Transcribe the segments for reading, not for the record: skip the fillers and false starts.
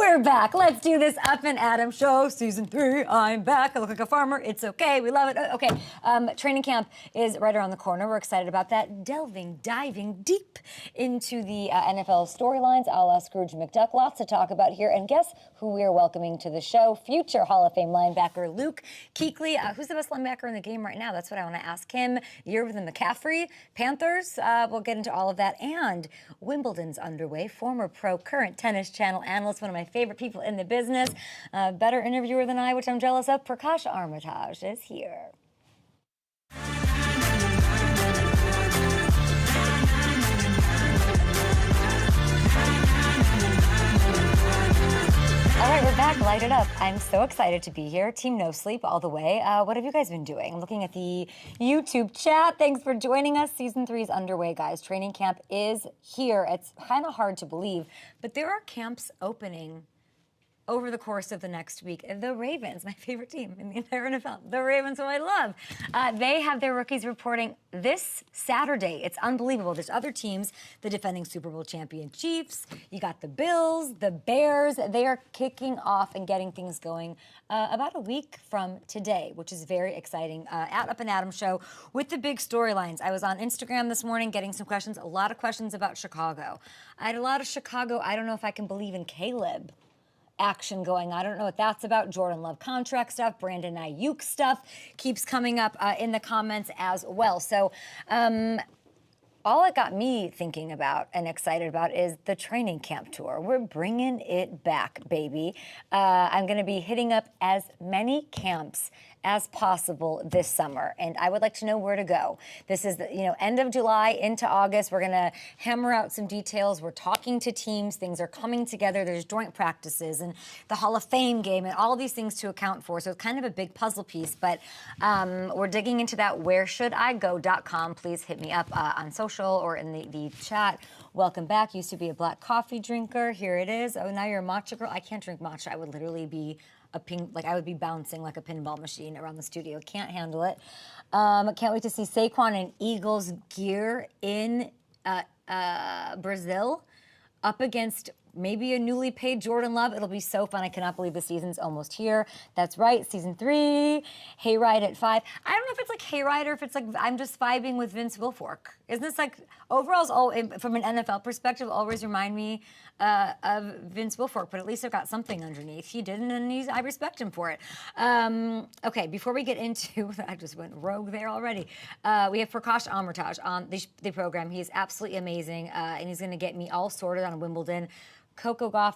We're back. Let's do this Up and Adam show, season 3. I'm back. I look like a farmer. It's okay. We love it. Okay. Training camp is right around the corner. We're excited about that. Diving deep into the NFL storylines, a la Scrooge McDuck. Lots to talk about here. And guess who we are welcoming to the show? Future Hall of Fame linebacker Luke Kuechly. Who's the best linebacker in the game right now? That's what I want to ask him. Year with the McCaffrey Panthers. We'll get into all of that. And Wimbledon's underway. Former pro, current Tennis Channel analyst, one of my favorite people in the business, better interviewer than I, which I'm jealous of. Prakash Amritraj is here. All right, we're back. Light it up. I'm so excited to be here. Team No Sleep all the way. What have you guys been doing? I'm looking at the YouTube chat. Thanks for joining us. Season 3 is underway, guys. Training camp is here. It's kind of hard to believe, but there are camps opening over the course of the next week. The Ravens, my favorite team in the entire NFL, the Ravens, who I love, they have their rookies reporting this Saturday. It's unbelievable. There's other teams, the defending Super Bowl champion Chiefs, you got the Bills, the Bears. They are kicking off and getting things going about a week from today, which is very exciting. At Up and Adam show with the big storylines. I was on Instagram this morning getting some questions, a lot of questions about Chicago. I had a lot of Chicago, I don't know if I can believe in Caleb action going on. I don't know what that's about. Jordan Love contract stuff, Brandon Ayuk stuff keeps coming up in the comments as well. So all it got me thinking about and excited about is the training camp tour. We're bringing it back, baby. I'm going to be hitting up as many camps as possible this summer, and I would like to know where to go. This is the end of July into August. We're gonna hammer out some details. We're talking to teams. Things are coming together. There's joint practices and the Hall of Fame game and all of these things to account for. So it's kind of a big puzzle piece, but we're digging into that. WhereShouldIGo.com. Please hit me up on social or in the chat. Welcome back. Used to be a black coffee drinker. Here it is. Oh, now you're a matcha girl. I can't drink matcha. I would literally be I would be bouncing like a pinball machine around the studio. Can't handle it. Can't wait to see Saquon in Eagles gear in Brazil up against maybe a newly paid Jordan Love. It'll be so fun. I cannot believe the season's almost here. That's right, season 3, Hayride at 5. I don't know if it's like Hayride or if it's like I'm just vibing with Vince Wilfork. Isn't this like, overall's all, from an NFL perspective, always remind me of Vince Wilfork, but at least I've got something underneath. He didn't, and I respect him for it. Okay, before we get into, I just went rogue there already. We have Prakash Amritraj on the program. He is absolutely amazing, and he's going to get me all sorted on Wimbledon. Coco Gauff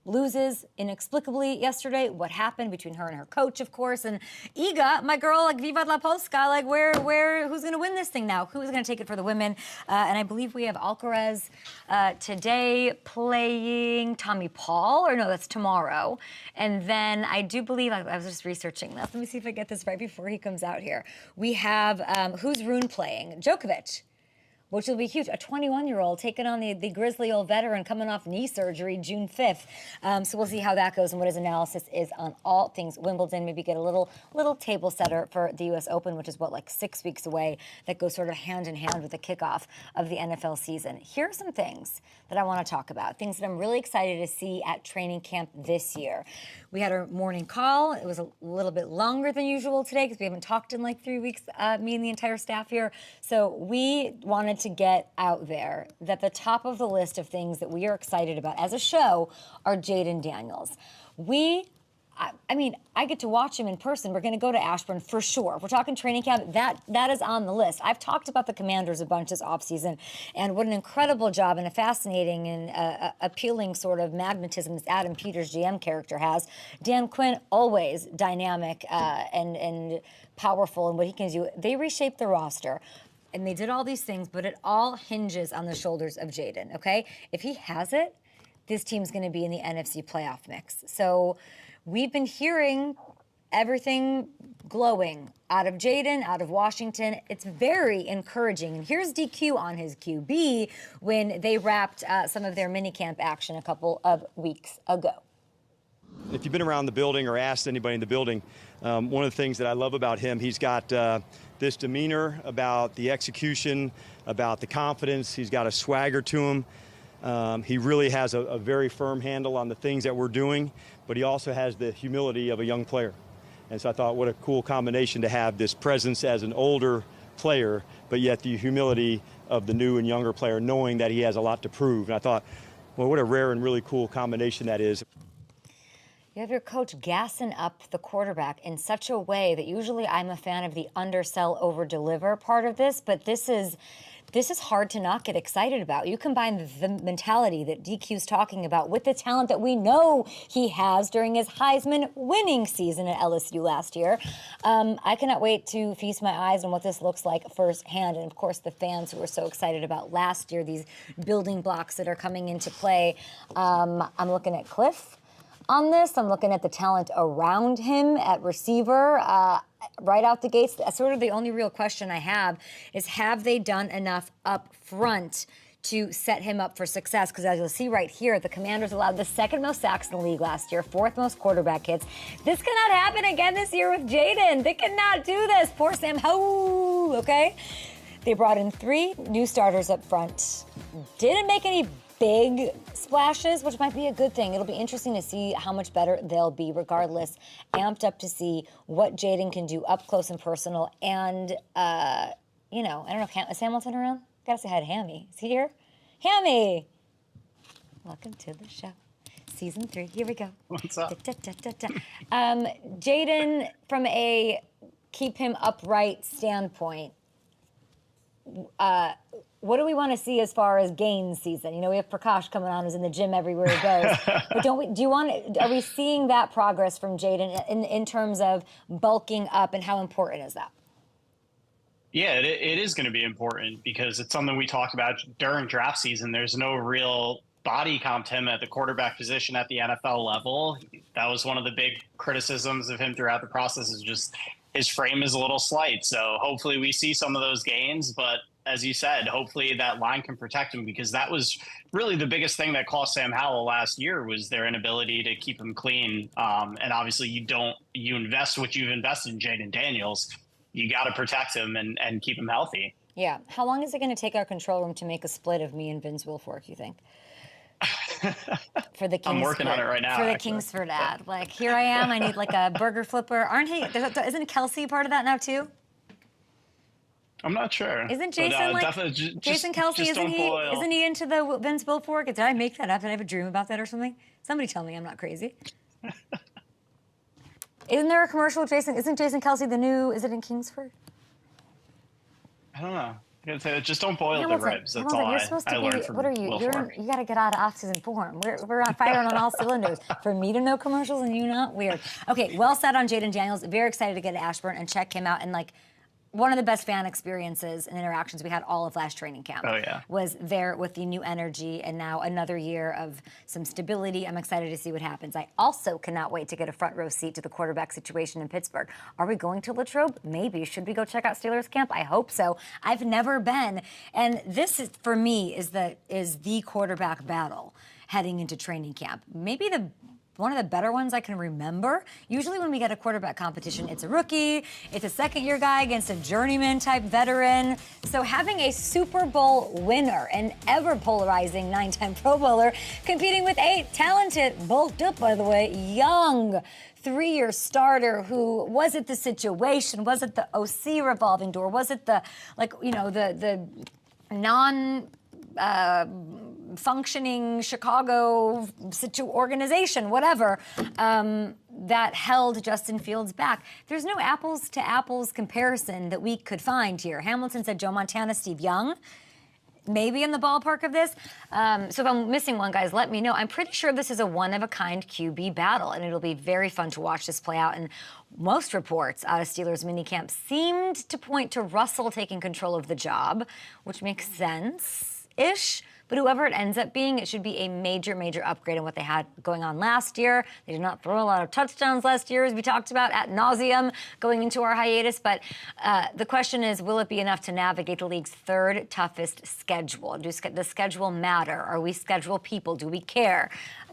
loses inexplicably yesterday. What happened between her and her coach, of course, and Iga, my girl, like Viva la Polska, like who's going to win this thing now? Who's going to take it for the women? And I believe we have Alcaraz today playing Tommy Paul, or no, that's tomorrow. And then I do believe, I was just researching this. Let me see if I get this right before he comes out here. We have, who's Rune playing? Djokovic, which will be huge. A 21-year-old taking on the grizzly old veteran coming off knee surgery June 5th. So we'll see how that goes and what his analysis is on all things Wimbledon. Maybe get a little table setter for the U.S. Open, which is, like 6 weeks away. That goes sort of hand in hand with the kickoff of the NFL season. Here are some things that I want to talk about, things that I'm really excited to see at training camp this year. We had our morning call. It was a little bit longer than usual today because we haven't talked in like 3 weeks, me and the entire staff here. So we wanted to get out there that the top of the list of things that we are excited about as a show are Jayden Daniels. I mean, I get to watch him in person. We're going to go to Ashburn for sure. If we're talking training camp, that is on the list. I've talked about the Commanders a bunch this offseason and what an incredible job and a fascinating and appealing sort of magnetism this Adam Peters GM character has. Dan Quinn, always dynamic and powerful in what he can do. They reshaped the roster. And they did all these things, but it all hinges on the shoulders of Jayden, okay? If he has it, this team's going to be in the NFC playoff mix. So we've been hearing everything glowing out of Jayden, out of Washington. It's very encouraging. And here's DQ on his QB when they wrapped some of their minicamp action a couple of weeks ago. If you've been around the building or asked anybody in the building, one of the things that I love about him, he's got this demeanor about the execution, about the confidence. He's got a swagger to him. He really has a very firm handle on the things that we're doing, but he also has the humility of a young player. And so I thought, what a cool combination to have this presence as an older player, but yet the humility of the new and younger player, knowing that he has a lot to prove. And I thought, well, what a rare and really cool combination that is. You have your coach gassing up the quarterback in such a way that usually I'm a fan of the undersell, over-deliver part of this, but this is hard to not get excited about. You combine the mentality that DQ's talking about with the talent that we know he has during his Heisman winning season at LSU last year. I cannot wait to feast my eyes on what this looks like firsthand. And of course, the fans who were so excited about last year, these building blocks that are coming into play. I'm looking at Cliff on this. I'm looking at the talent around him at receiver. Right out the gates, that's sort of the only real question I have they done enough up front to set him up for success? Because as you'll see right here, the Commanders allowed the second most sacks in the league last year, fourth most quarterback hits. This cannot happen again this year with Jaden. They cannot do this. Poor Sam Howell, okay? They brought in 3 new starters up front. Didn't make any big splashes, which might be a good thing. It'll be interesting to see how much better they'll be regardless. Amped up to see what Jaden can do up close and personal. And, I don't know, is Hamilton around? Gotta say hi to Hammy. Is he here? Hammy! Welcome to the show. Season 3. Here we go. What's up? Jaden, from a keep him upright standpoint, what do we want to see as far as gains season? We have Prakash coming on who's in the gym everywhere he goes. But are we seeing that progress from Jaden in terms of bulking up, and how important is that? Yeah, it is going to be important because it's something we talked about during draft season. There's no real body comp to him at the quarterback position at the NFL level. That was one of the big criticisms of him throughout the process, is just his frame is a little slight. So hopefully we see some of those gains, but as you said, hopefully that line can protect him, because that was really the biggest thing that cost Sam Howell last year, was their inability to keep him clean. And obviously you invest what you've invested in Jaden Daniels. You got to protect him and keep him healthy. Yeah. How long is it going to take our control room to make a split of me and Vince Wilfork, you think? For the Kingsford, I'm working on it right now. For the Kingsford ad. Like, here I am. I need like a burger flipper. Isn't Kelsey part of that now too? I'm not sure. Isn't Jason Jason Kelsey? Isn't he into the Vince Wilfork? Did I make that up? Did I have a dream about that or something? Somebody tell me I'm not crazy. Isn't there a commercial with Jason? Isn't Jason Kelsey the new? Is it in Kingsford? I don't know. Just don't boil the ribs. That's all I learned from What are you? You got to get out of off-season form. We're on firing on all cylinders. For me to know commercials and you not? Weird. Okay, well said on Jaden Daniels. Very excited to get to Ashburn and check him out. And one of the best fan experiences and interactions we had all of last training camp. Oh, yeah. Was there with the new energy, and now another year of some stability. I'm excited to see what happens. I also cannot wait to get a front row seat to the quarterback situation in Pittsburgh. Are we going to Latrobe? Maybe. Should we go check out Steelers camp? I hope so. I've never been. And this is, for me, is the quarterback battle heading into training camp. Maybe one of the better ones I can remember. Usually when we get a quarterback competition, it's a rookie, it's a second-year guy against a journeyman-type veteran. So having a Super Bowl winner, an ever-polarizing 9-time Pro Bowler, competing with a talented, bulked up, by the way, young 3-year starter who, was it the situation? Was it the OC revolving door? Was it the non- functioning Chicago organization, whatever, that held Justin Fields back? There's no apples to apples comparison that we could find here. Hamilton said Joe Montana, Steve Young, maybe in the ballpark of this. So if I'm missing one, guys, let me know. I'm pretty sure this is a one-of-a-kind QB battle, and it'll be very fun to watch this play out. And most reports out of Steelers minicamp seemed to point to Russell taking control of the job, which makes sense-ish. But whoever it ends up being, it should be a major, major upgrade on what they had going on last year. They did not throw a lot of touchdowns last year, as we talked about ad nauseum going into our hiatus. But the question is, will it be enough to navigate the league's third toughest schedule? Does the schedule matter? Are we schedule people? Do we care?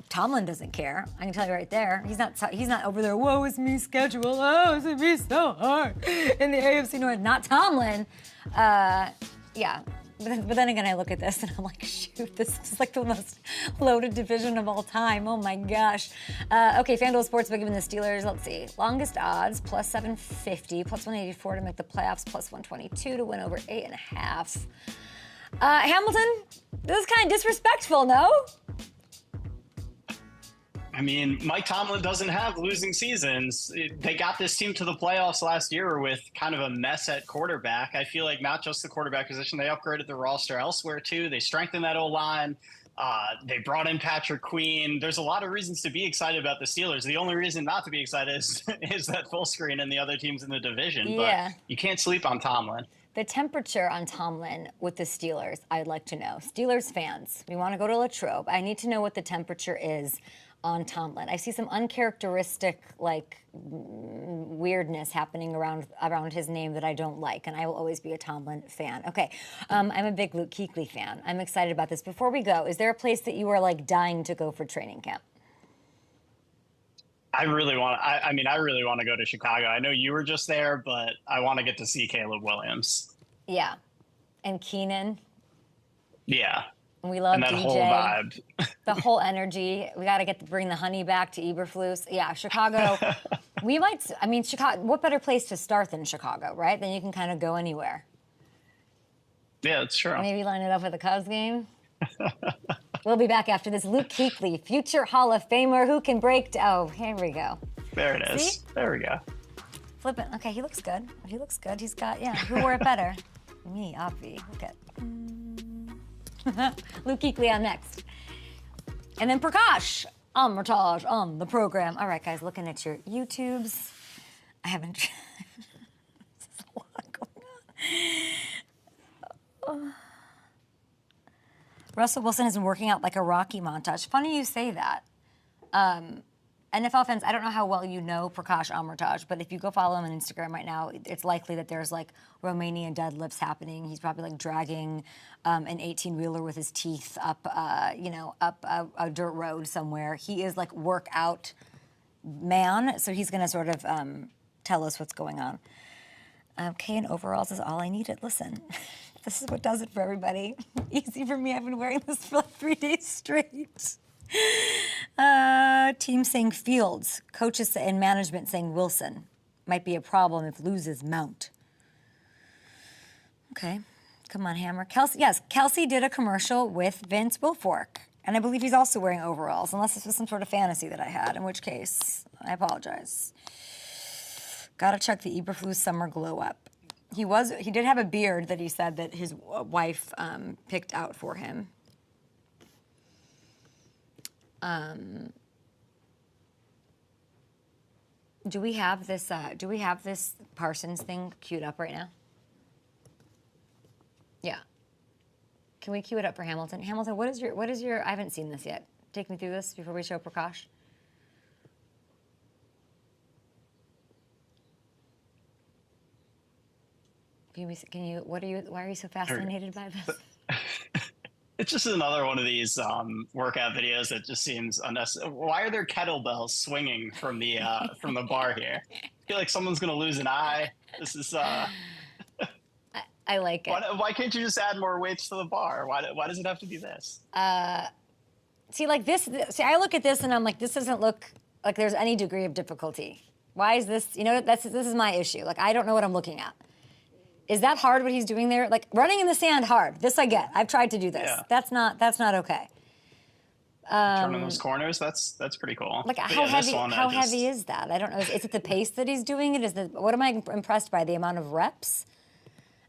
Tomlin doesn't care. I can tell you right there. He's not over there, woe is me schedule. Oh, it's going to be so hard in the AFC North. Not Tomlin. Yeah. But then again, I look at this and I'm like, shoot, this is like the most loaded division of all time. Oh my gosh. Okay, FanDuel Sportsbook giving the Steelers, let's see, longest odds, plus 750, plus 184 to make the playoffs, plus 122 to win over 8.5. Hamilton, this is kind of disrespectful, no? I mean, Mike Tomlin doesn't have losing seasons. They got this team to the playoffs last year with kind of a mess at quarterback. I feel like not just the quarterback position, they upgraded the roster elsewhere too. They strengthened that O-line. They brought in Patrick Queen. There's a lot of reasons to be excited about the Steelers. The only reason not to be excited is that full screen and the other teams in the division. Yeah. But you can't sleep on Tomlin. The temperature on Tomlin with the Steelers, I'd like to know. Steelers fans, we want to go to Latrobe. I need to know what the temperature is on Tomlin. I see some uncharacteristic, like, weirdness happening around his name that I don't like, and I will always be a Tomlin fan. Okay, I'm a big Luke Kuechly fan. I'm excited about this. Before we go, is there a place that you are, like, dying to go for training camp? I really want to go to Chicago. I know you were just there, but I want to get to see Caleb Williams. Yeah, and Keenan. Yeah. We love and that DJ. whole vibe. The whole energy. We got to bring the honey back to Eberflus. Yeah, Chicago. Chicago. What better place to start than Chicago, right? Then you can kind of go anywhere. Yeah, that's true. Maybe line it up with a Cubs game. We'll be back after this. Luke Kuechly, future Hall of Famer, who can break. Oh, here we go. There it is. See? There we go. Flip it. Okay, he looks good. He looks good. He's got, yeah. Who wore it better? Me, Obvi. Look at. Luke Kuechly on next. And then Prakash, Amritraj on the program. All right, guys, looking at your YouTubes. I haven't. There's a lot going on. Russell Wilson has been working out like a Rocky montage. Funny you say that. NFL fans, I don't know how well you know Prakash Amritraj, but if you go follow him on Instagram right now, it's likely that there's like Romanian deadlifts happening. He's probably like dragging an 18-wheeler with his teeth up a dirt road somewhere. He is like workout man, so he's going to sort of tell us what's going on. Okay, and overalls is all I needed. Listen, this is what does it for everybody. Easy for me. I've been wearing this for like 3 days straight. Team saying Fields, coaches and management saying Wilson. Might be a problem if loses Mount. Okay, come on, Hammer. Kelsey did a commercial with Vince Wilfork, and I believe he's also wearing overalls, unless this was some sort of fantasy that I had, in which case, I apologize. Gotta check the Eberflus summer glow up. He did have a beard that he said that his wife picked out for him. Do we have this Parsons thing queued up right now? Yeah. Can we cue it up for Hamilton? Hamilton, what is your I haven't seen this yet. Take me through this before we show Prakash. Why are you so fascinated by this? It's just another one of these workout videos that just seems unnecessary. Why are there kettlebells swinging from the bar here? I feel like someone's going to lose an eye. This is... I like it. Why can't you just add more weights to the bar? Why does it have to be this? See, like this. See, I look at this and I'm like, this doesn't look like there's any degree of difficulty. Why is this? You know, this is my issue. Like, I don't know what I'm looking at. Is that hard what he's doing there? Like running in the sand hard. This I get. I've tried to do this. Yeah. That's not okay. Turning those corners, that's pretty cool. Like how heavy is that? I don't know. Is it the pace that he's doing it? What am I impressed by? The amount of reps?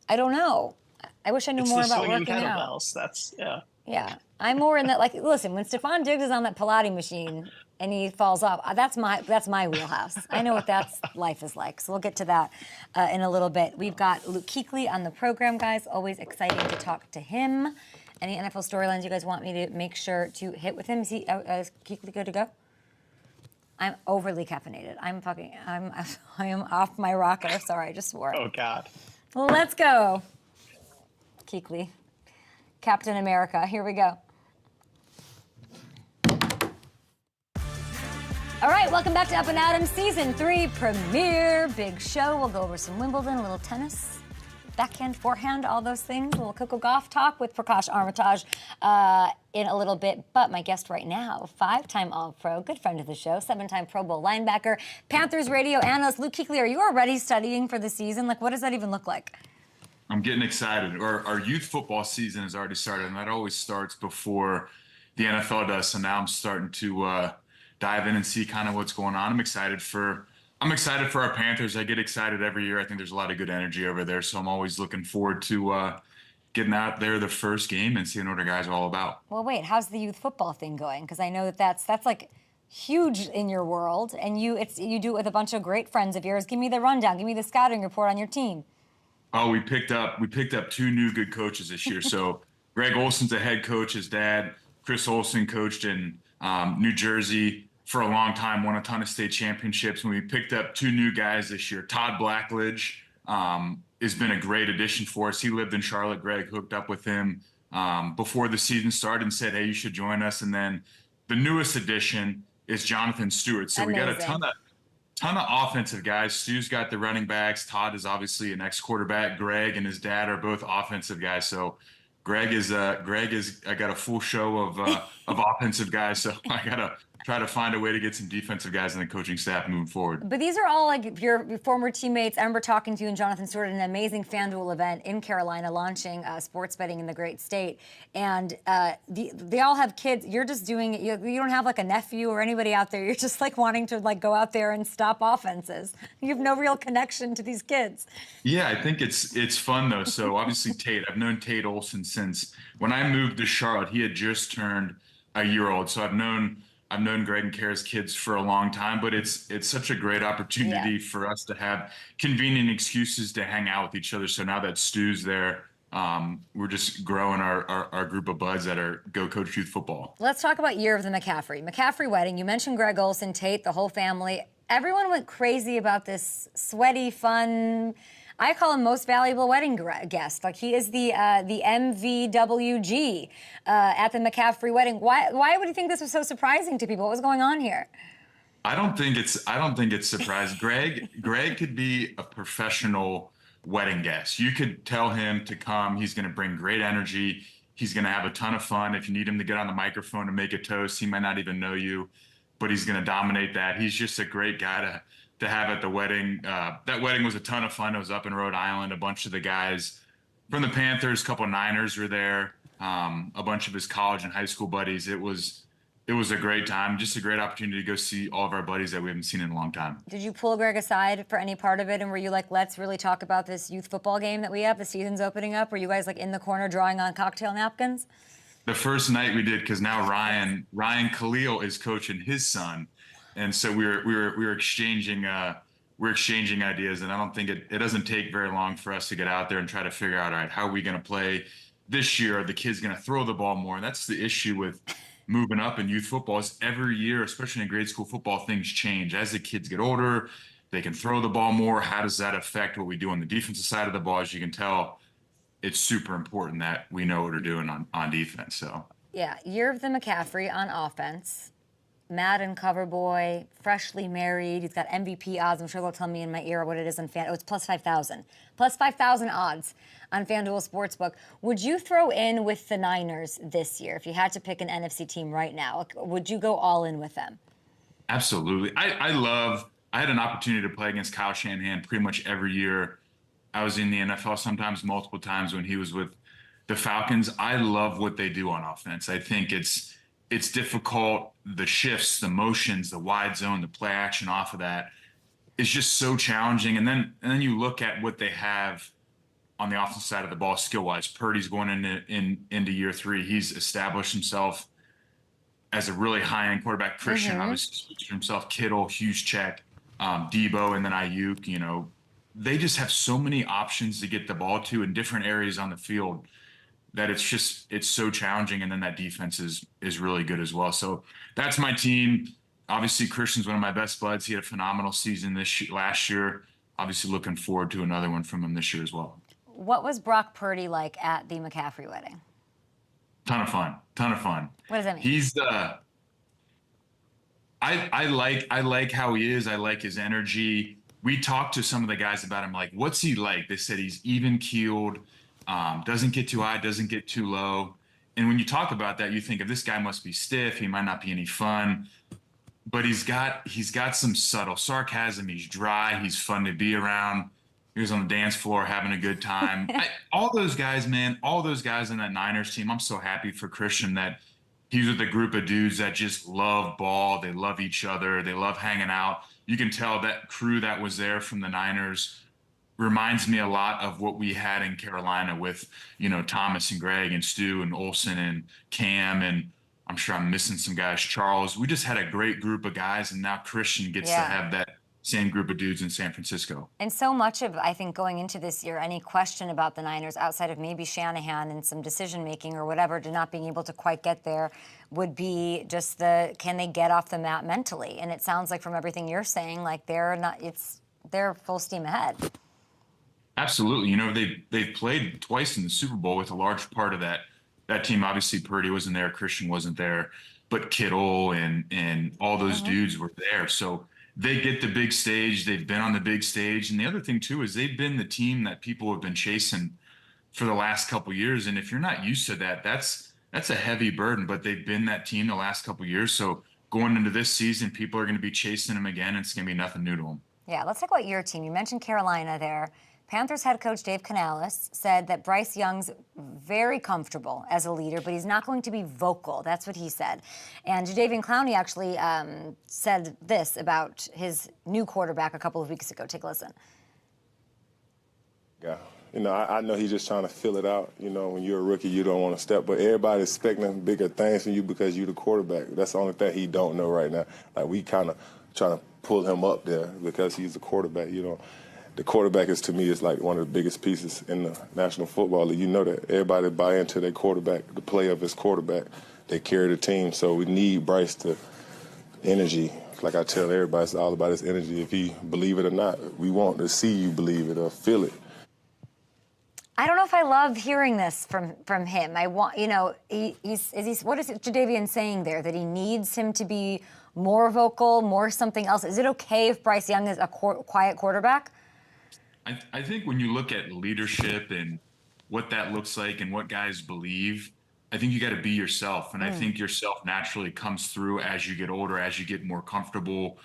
I don't know. I wish I knew more about working out. That's yeah. Yeah, I'm more in that. Like, listen, when Stephon Diggs is on that Pilates machine and he falls off, that's my wheelhouse. I know what life is like. So we'll get to that in a little bit. We've got Luke Kuechly on the program, guys. Always exciting to talk to him. Any NFL storylines you guys want me to make sure to hit with him? Is Kuechly good to go? I'm overly caffeinated. I am off my rocker. Sorry, I just swore. Oh God. Well, let's go. Kuechly. Captain America. Here we go. All right, welcome back to Up and Adam Season 3 premiere. Big show. We'll go over some Wimbledon, a little tennis. backhand, forehand, all those things. A little Coco Gauff talk with Prakash Amritraj in a little bit. But my guest right now, 5-time All-Pro, good friend of the show, 7-time Pro Bowl linebacker, Panthers radio analyst Luke Kuechly. Are you already studying for the season? Like, what does that even look like? I'm getting excited. Our youth football season has already started, and that always starts before the NFL does. So now I'm starting to dive in and see kind of what's going on. I'm excited for our Panthers. I get excited every year. I think there's a lot of good energy over there, so I'm always looking forward to getting out there the first game and seeing what our guys are all about. Well, wait, how's the youth football thing going? Because I know that's like huge in your world, and you do it with a bunch of great friends of yours. Give me the rundown. Give me the scouting report on your team. Oh, we picked up 2 new good coaches this year. So Greg Olson's the head coach. His dad, Chris Olson, coached in New Jersey for a long time, won a ton of state championships. And we picked up 2 new guys this year. Todd Blackledge has been a great addition for us. He lived in Charlotte. Greg hooked up with him before the season started and said, hey, you should join us. And then the newest addition is Jonathan Stewart. So Amazing. We got a ton of offensive guys. Stu's got the running backs. Todd is obviously an ex-quarterback. Greg and his dad are both offensive guys. So I got a full show of offensive guys. So I gotta try to find a way to get some defensive guys in the coaching staff moving forward. But these are all like your former teammates. I remember talking to you and Jonathan Stewart at an amazing FanDuel event in Carolina, launching sports betting in the great state. And they all have kids. You're just doing it. You don't have like a nephew or anybody out there. You're just like wanting to like go out there and stop offenses. You have no real connection to these kids. Yeah, I think it's fun though. So obviously I've known Tate Olson since when I moved to Charlotte. He had just turned a year old. So I've known Greg and Kara's kids for a long time, but it's such a great opportunity for us to have convenient excuses to hang out with each other. So now that Stu's there, we're just growing our group of buds that are go coach youth football. Let's talk about year of the McCaffrey wedding. You mentioned Greg Olson, Tate, the whole family. Everyone went crazy about this sweaty, fun, I call him most valuable wedding guest. Like, he is the MVWG at the McCaffrey wedding. Why would you think this was so surprising to people? What was going on here? I don't think it's surprising. Greg could be a professional wedding guest. You could tell him to come. He's going to bring great energy. He's going to have a ton of fun. If you need him to get on the microphone and make a toast, he might not even know you, but he's going to dominate that. He's just a great guy to have at the wedding. That wedding was a ton of fun. It was up in Rhode Island. A bunch of the guys from the Panthers, a couple of Niners were there, a bunch of his college and high school buddies. It was a great time, just a great opportunity to go see all of our buddies that we haven't seen in a long time. Did you pull Greg aside for any part of it, and were you like, let's really talk about this youth football game that we have? The season's opening up. Were you guys like in the corner drawing on cocktail napkins? The first night we did, because now Ryan Khalil is coaching his son. And so we were exchanging ideas, and I don't think it doesn't take very long for us to get out there and try to figure out, all right, how are we going to play this year? Are the kids going to throw the ball more? And that's the issue with moving up in youth football is every year, especially in grade school football, things change. As the kids get older, they can throw the ball more. How does that affect what we do on the defensive side of the ball? As you can tell, it's super important that we know what we're doing on defense. So yeah, year of the McCaffrey on offense. Madden cover boy, freshly married. He's got MVP odds. I'm sure they'll tell me in my ear what it is on FanDuel. Oh, it's plus 5,000. Plus 5,000 odds on FanDuel Sportsbook. Would you throw in with the Niners this year if you had to pick an NFC team right now? Would you go all in with them? Absolutely. I had an opportunity to play against Kyle Shanahan pretty much every year. I was in the NFL sometimes multiple times when he was with the Falcons. I love what they do on offense. I think it's difficult. The shifts, the motions, the wide zone, the play action off of that is just so challenging. And then you look at what they have on the offensive side of the ball skill-wise. Purdy's going into year 3. He's established himself as a really high-end quarterback. Christian obviously speaks for himself. Kittle, huge check. Debo, and then Ayuk. You know, they just have so many options to get the ball to in different areas on the field that it's so challenging. And then that defense is really good as well. So that's my team. Obviously, Christian's one of my best buds. He had a phenomenal season last year. Obviously, looking forward to another one from him this year as well. What was Brock Purdy like at the McCaffrey wedding? Ton of fun. What does that mean? He's I like how he is. I like his energy. we talked to some of the guys about him, like, what's he like? They said he's even keeled, doesn't get too high, doesn't get too low. And when you talk about that, you think of this guy must be stiff. He might not be any fun, but he's got some subtle sarcasm. He's dry. He's fun to be around. He was on the dance floor having a good time. All those guys, man, all those guys in that Niners team, I'm so happy for Christian that he's with a group of dudes that just love ball. They love each other. They love hanging out. You can tell that crew that was there from the Niners reminds me a lot of what we had in Carolina with, Thomas and Greg and Stu and Olsen and Cam, and I'm sure I'm missing some guys, Charles. We just had a great group of guys, and now Christian gets to have that same group of dudes in San Francisco. And so much of, I think, going into this year, any question about the Niners outside of maybe Shanahan and some decision-making or whatever to not being able to quite get there would be just can they get off the mat mentally? And it sounds like from everything you're saying, like they're full steam ahead. Absolutely. They've played twice in the Super Bowl with a large part of that team. Obviously, Purdy wasn't there, Christian wasn't there, but Kittle and all those dudes were there. So they get the big stage. They've been on the big stage. And the other thing, too, is they've been the team that people have been chasing for the last couple of years. And if you're not used to that, that's a heavy burden. But they've been that team the last couple of years. So going into this season, people are going to be chasing them again. It's going to be nothing new to them. Yeah, let's talk about your team. You mentioned Carolina there. Panthers head coach Dave Canales said that Bryce Young's very comfortable as a leader, but he's not going to be vocal. That's what he said. And Jadeveon Clowney actually said this about his new quarterback a couple of weeks ago. Take a listen. Yeah. I know he's just trying to fill it out. When you're a rookie, you don't want to step, but everybody's expecting bigger things from you because you're the quarterback. That's the only thing he don't know right now. Like, we kind of trying to pull him up there because he's the quarterback, The quarterback to me, is like one of the biggest pieces in the National Football League. You know that. Everybody buy into their quarterback, the play of his quarterback. They carry the team. So we need Bryce to energy. Like I tell everybody, it's all about his energy. If he believe it or not, we want to see you believe it or feel it. I don't know if I love hearing this from him. I want, what is Jadeveon saying there? That he needs him to be more vocal, more something else? Is it okay if Bryce Young is a quiet quarterback? I think when you look at leadership and what that looks like and what guys believe, I think you got to be yourself. And I think yourself naturally comes through as you get older, as you get more comfortable.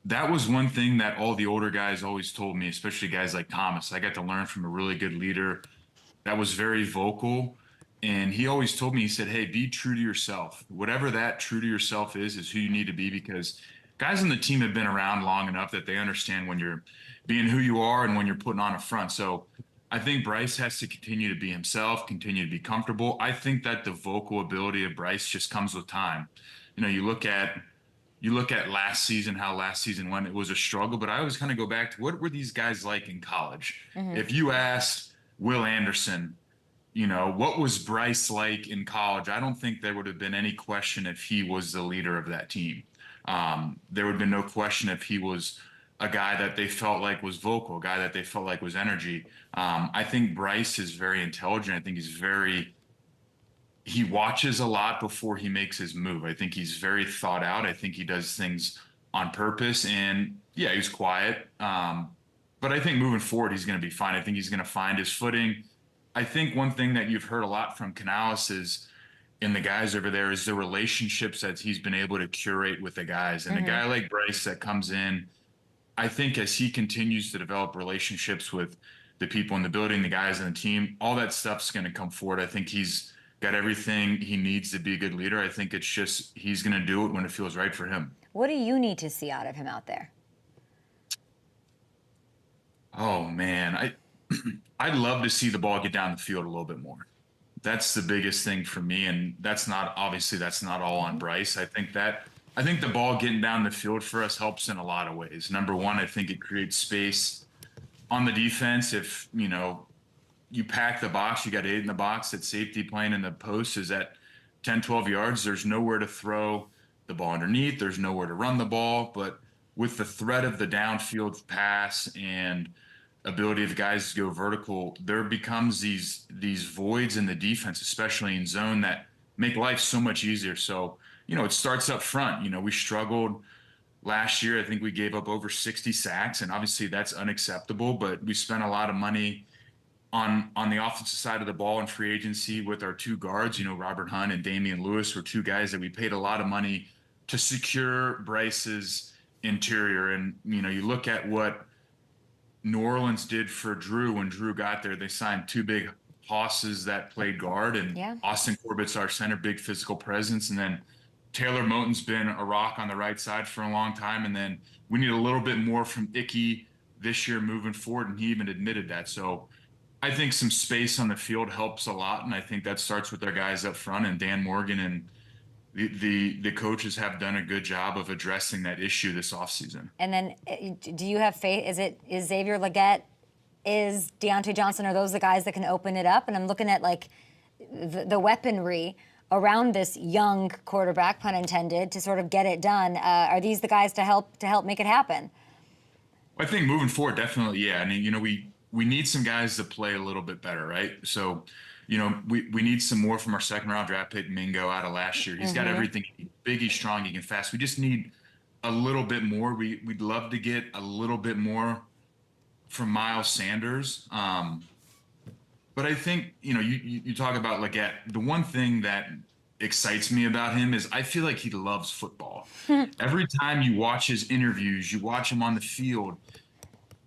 That was one thing that all the older guys always told me, especially guys like Thomas. I got to learn from a really good leader that was very vocal. And he always told me, he said, hey, be true to yourself. Whatever that true to yourself is who you need to be, because guys on the team have been around long enough that they understand when you're being who you are and when you're putting on a front. So I think Bryce has to continue to be himself, continue to be comfortable. I think that the vocal ability of Bryce just comes with time. You look at last season, how last season went. It was a struggle, but I always kind of go back to what were these guys like in college? If you asked Will Anderson, what was Bryce like in college? I don't think there would have been any question if he was the leader of that team. There would have been no question if he was a guy that they felt like was vocal, a guy that they felt like was energy. I think Bryce is very intelligent. I think he watches a lot before he makes his move. I think he's very thought out. I think he does things on purpose. And yeah, he's quiet. But I think moving forward, he's going to be fine. I think he's going to find his footing. I think one thing that you've heard a lot from Canales and the guys over there is the relationships that he's been able to curate with the guys. And a guy like Bryce that comes in, I think as he continues to develop relationships with the people in the building, the guys on the team, all that stuff's going to come forward. I think he's got everything he needs to be a good leader. I think it's just he's going to do it when it feels right for him. What do you need to see out of him out there? Oh, man. I'd love to see the ball get down the field a little bit more. That's the biggest thing for me, and that's not all on Bryce. I think the ball getting down the field for us helps in a lot of ways. Number one, I think it creates space on the defense. If, you pack the box, you got 8 in the box, that safety playing in the post is at 10, 12 yards. There's nowhere to throw the ball underneath. There's nowhere to run the ball. But with the threat of the downfield pass and ability of guys to go vertical, there becomes these voids in the defense, especially in zone, that make life so much easier. So, it starts up front. We struggled Last year, I think we gave up over 60 sacks, and obviously that's unacceptable, but we spent a lot of money on the offensive side of the ball in free agency with our two guards. Robert Hunt and Damian Lewis were two guys that we paid a lot of money to secure Bryce's interior. And, you look at what New Orleans did for Drew when Drew got there. They signed two big hosses that played guard, and Austin Corbett's our center, big physical presence. And then Taylor Moton's been a rock on the right side for a long time. And then we need a little bit more from Icky this year moving forward, and he even admitted that. So I think some space on the field helps a lot, and I think that starts with our guys up front, and Dan Morgan and the coaches have done a good job of addressing that issue this offseason. And then do you have faith? Is Xavier Legette, is Deontay Johnson, are those the guys that can open it up? And I'm looking at like the weaponry around this young quarterback, pun intended, to sort of get it done. Are these the guys to help make it happen? I think moving forward, definitely, yeah. I mean, we need some guys to play a little bit better, right? So, we need some more from our second round draft pick, Mingo, out of last year. He's got everything. Big, he's strong, he can fast. We just need a little bit more. We'd love to get a little bit more from Miles Sanders. But I think, you talk about Legette. The one thing that excites me about him is I feel like he loves football. Every time you watch his interviews, you watch him on the field,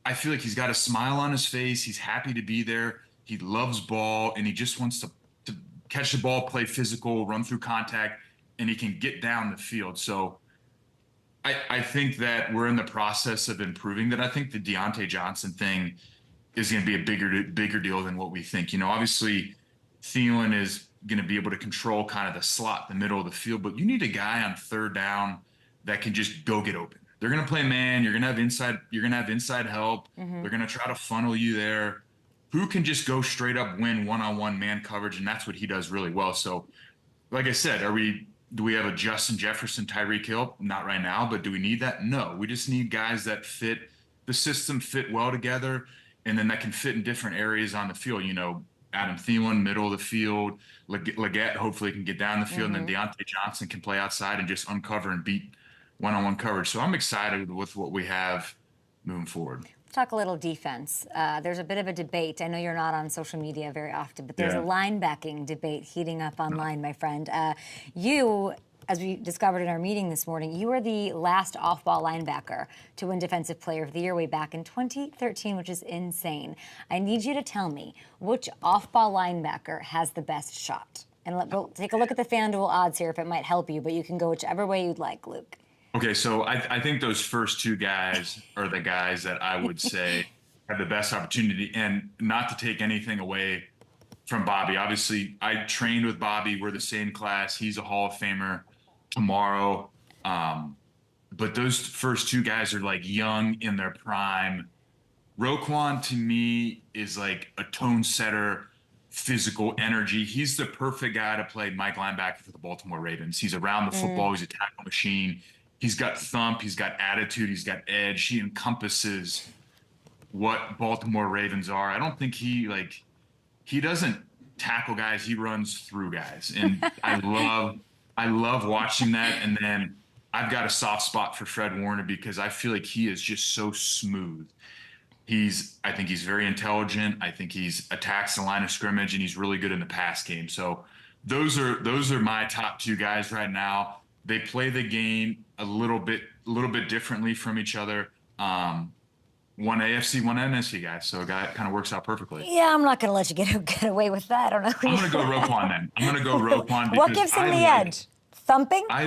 I feel like he's got a smile on his face. He's happy to be there. He loves ball, and he just wants to catch the ball, play physical, run through contact, and he can get down the field. So I think that we're in the process of improving that. I think the Deontay Johnson thing is going to be a bigger deal than what we think. Obviously, Thielen is going to be able to control kind of the slot, the middle of the field, but you need a guy on third down that can just go get open. They're going to play man. You're going to have inside help. They're going to try to funnel you there. Who can just go straight up win one-on-one man coverage? And that's what he does really well. So, like I said, do we have a Justin Jefferson, Tyreek Hill? Not right now, but do we need that? No. We just need guys that fit the system, fit well together, and then that can fit in different areas on the field. Adam Thielen, middle of the field. Legette hopefully can get down the field, and then Deontay Johnson can play outside and just uncover and beat one-on-one coverage. So I'm excited with what we have moving forward. Let's talk a little defense. There's a bit of a debate. I know you're not on social media very often, but there's a linebacking debate heating up online, my friend. You, as we discovered in our meeting this morning, you are the last off-ball linebacker to win Defensive Player of the Year way back in 2013, which is insane. I need you to tell me which off-ball linebacker has the best shot. And we'll take a look at the FanDuel odds here if it might help you, but you can go whichever way you'd like, Luke. Okay, so I think those first two guys are the guys that I would say have the best opportunity, and not to take anything away from Bobby. Obviously, I trained with Bobby. We're the same class. He's a Hall of Famer tomorrow. But those first two guys are like young in their prime. Roquan, to me, is like a tone setter, physical energy. He's the perfect guy to play Mike linebacker for the Baltimore Ravens. He's around the football. He's a tackle machine. He's got thump, he's got attitude, he's got edge. He encompasses what Baltimore Ravens are. I don't think he doesn't tackle guys, he runs through guys. And I love watching that. And then I've got a soft spot for Fred Warner because I feel like he is just so smooth. I think he's very intelligent. I think he's attacks the line of scrimmage, and he's really good in the pass game. So those are my top two guys right now. They play the game a little bit differently from each other. One AFC, one NFC guy, so a guy kind of works out perfectly. Yeah, I'm not going to let you get away with that. I don't know. I'm going to go Roquan then. I'm going to go Roquan because what gives him the edge? Thumping? I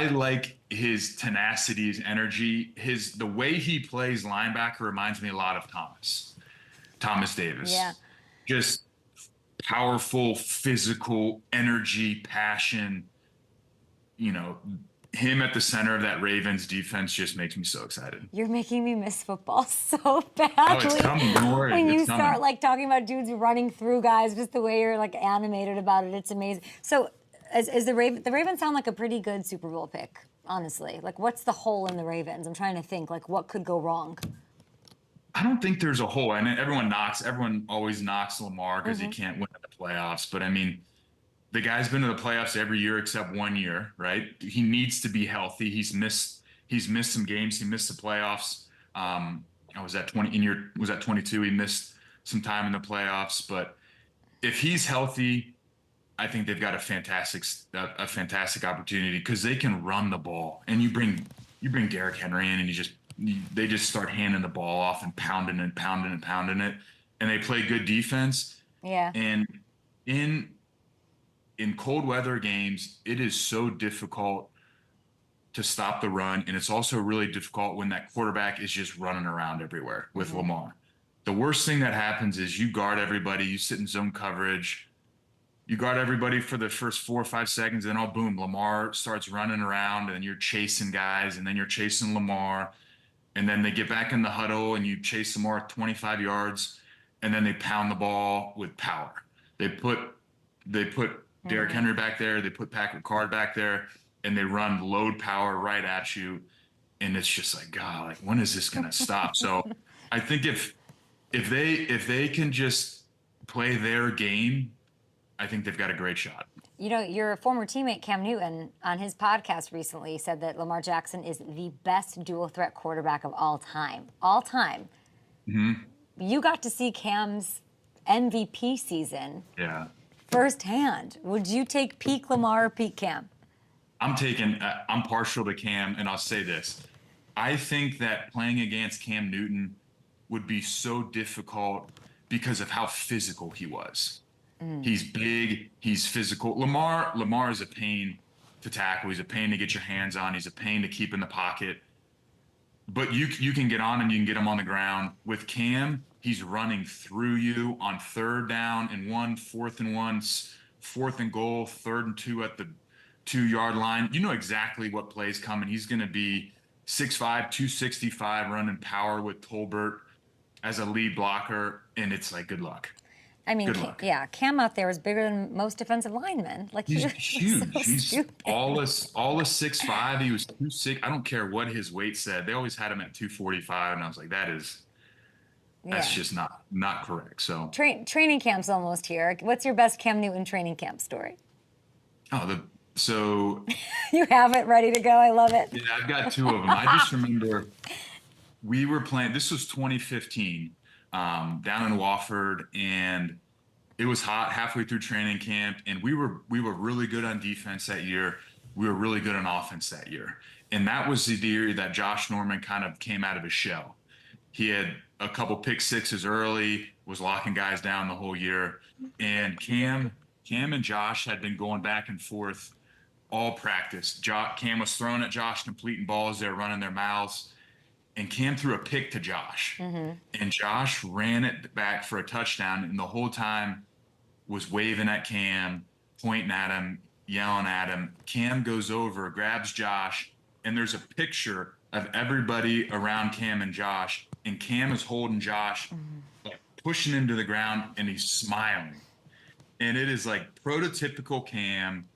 like his tenacity, his energy, the way he plays linebacker reminds me a lot of Thomas Davis. Yeah, just powerful, physical energy, passion. Him at the center of that Ravens defense just makes me so excited. You're making me miss football so badly. Oh, it's coming. Don't worry. When you start talking about dudes running through guys, just the way you're animated about it, it's amazing. So, is the Ravens sound like a pretty good Super Bowl pick? Honestly, what's the hole in the Ravens? I'm trying to think what could go wrong. I don't think there's a hole. I mean, everyone always knocks Lamar because he can't win in the playoffs. But I mean, the guy's been to the playoffs every year except 1 year, right? He needs to be healthy. He He's missed some games. He missed the playoffs. I was at 22. He missed some time in the playoffs. But if he's healthy, I think they've got a fantastic opportunity because they can run the ball. And you bring Derrick Henry in, and they just start handing the ball off and pounding and pounding and pounding it, and they play good defense. Yeah. And in cold weather games, it is so difficult to stop the run, and it's also really difficult when that quarterback is just running around everywhere with Lamar. The worst thing that happens is you guard everybody, you sit in zone coverage, you guard everybody for the first 4 or 5 seconds, and then boom, Lamar starts running around, and you're chasing guys, and then you're chasing Lamar, and then they get back in the huddle, and you chase Lamar 25 yards, and then they pound the ball with power. They put Derrick Henry back there, they put Patrick Card back there, and they run load power right at you, and it's just like, God, like, when is this going to stop? So I think if they can just play their game, I think they've got a great shot. You know, your former teammate Cam Newton on his podcast recently said that Lamar Jackson is the best dual threat quarterback of all time. All time. Mm-hmm. You got to see Cam's MVP season firsthand. Would you take peak Lamar or peak Cam? I'm partial to Cam, and I'll say this. I think that playing against Cam Newton would be so difficult because of how physical he was. He's big, he's physical. Lamar is a pain to tackle. He's a pain to get your hands on. He's a pain to keep in the pocket. But you can get on him, you can get him on the ground. With Cam, he's running through you on 3rd down and 1, 4th and 1, 4th and goal, 3rd and 2 at the 2-yard line. You know exactly what play's coming. He's going to be 6'5", 265, running power with Tolbert as a lead blocker, and it's like, good luck. I mean, Cam out there is bigger than most defensive linemen. Like, he's huge. So he's stupid. all of 6'5". He was 2'6". I don't care what his weight said. They always had him at 245, and I was like, that's just not correct. So training camp's almost here. What's your best Cam Newton training camp story? So you have it ready to go. I love it. Yeah, I've got 2 of them. I just remember we were playing. This was 2015. Down in Wofford, and it was hot halfway through training camp, and we were really good on defense that year. We were really good on offense that year, and that was the year that Josh Norman kind of came out of his shell. He had a couple pick sixes early, was locking guys down the whole year, and Cam and Josh had been going back and forth all practice. Cam was throwing at Josh, completing balls. They were running their mouths. And Cam threw a pick to Josh, and Josh ran it back for a touchdown, and the whole time was waving at Cam, pointing at him, yelling at him. Cam goes over, grabs Josh, and there's a picture of everybody around Cam and Josh, and Cam is holding Josh, like pushing him to the ground, and he's smiling. And it is like prototypical Cam,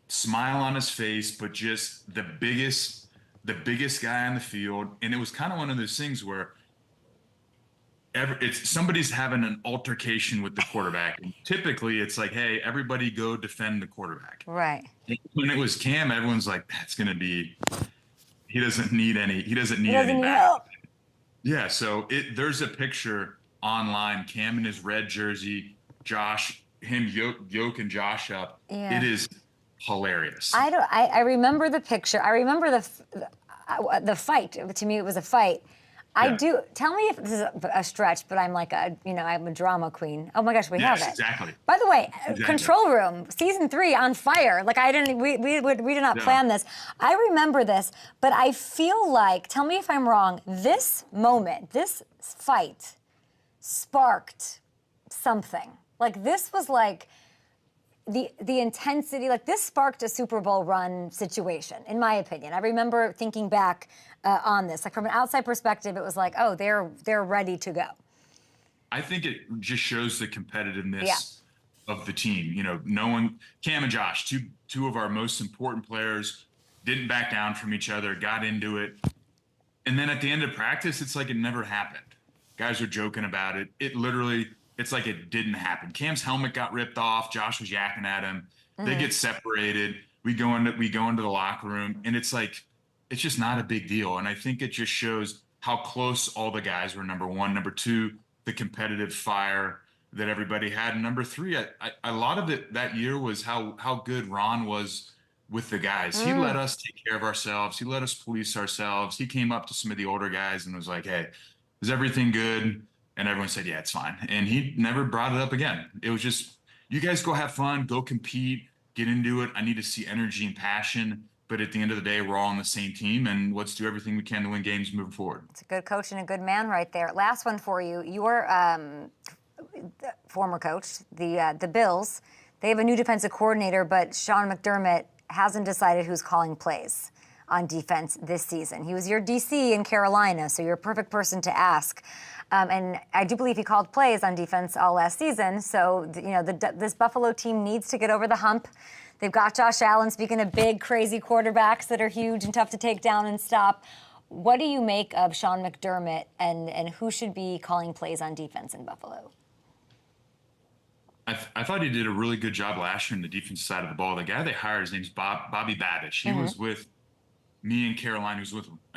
smile on his face, but just the biggest guy on the field. And it was kind of one of those things where somebody's having an altercation with the quarterback. And typically it's like, hey, everybody go defend the quarterback. Right. When it was Cam, everyone's like, he doesn't need any help. Yeah. So there's a picture online, Cam in his red jersey, Josh, him yoking Josh up. Yeah. It is hilarious. I remember the picture. I remember the fight. To me, it was a fight. I do. Tell me if this is a stretch, but I'm I'm a drama queen. Oh my gosh, we have it. Exactly. By the way, Control Room, season 3 on fire. Like we did not plan this. I remember this, but I feel like, tell me if I'm wrong, this moment, this fight sparked something. Like this was like, the intensity, like this sparked a Super Bowl run situation, in my opinion. I remember thinking back on this, like from an outside perspective, it was like, oh, they're ready to go. I think it just shows the competitiveness of the team. You know, Cam and Josh, two of our most important players, didn't back down from each other, got into it. And then at the end of practice, it's like it never happened. Guys are joking about it. It's like it didn't happen. Cam's helmet got ripped off. Josh was yakking at him. They get separated. We go into the locker room, and it's like it's just not a big deal. And I think it just shows how close all the guys were, number one. Number two, the competitive fire that everybody had. And number three, a lot of it that year was how good Ron was with the guys. He let us take care of ourselves. He let us police ourselves. He came up to some of the older guys and was like, hey, is everything good? And everyone said, yeah, it's fine. And he never brought it up again. It was just, you guys go have fun, go compete, get into it. I need to see energy and passion. But at the end of the day, we're all on the same team, and let's do everything we can to win games moving forward. It's a good coach and a good man right there. Last one for you. Your former coach, the Bills, they have a new defensive coordinator, but Sean McDermott hasn't decided who's calling plays on defense this season. He was your DC in Carolina, so you're a perfect person to ask. And I do believe he called plays on defense all last season. So, this Buffalo team needs to get over the hump. They've got Josh Allen, speaking of big, crazy quarterbacks that are huge and tough to take down and stop. What do you make of Sean McDermott and who should be calling plays on defense in Buffalo? I thought he did a really good job last year on the defensive side of the ball. The guy they hired, his name's Bobby Babish. He was with me in Carolina.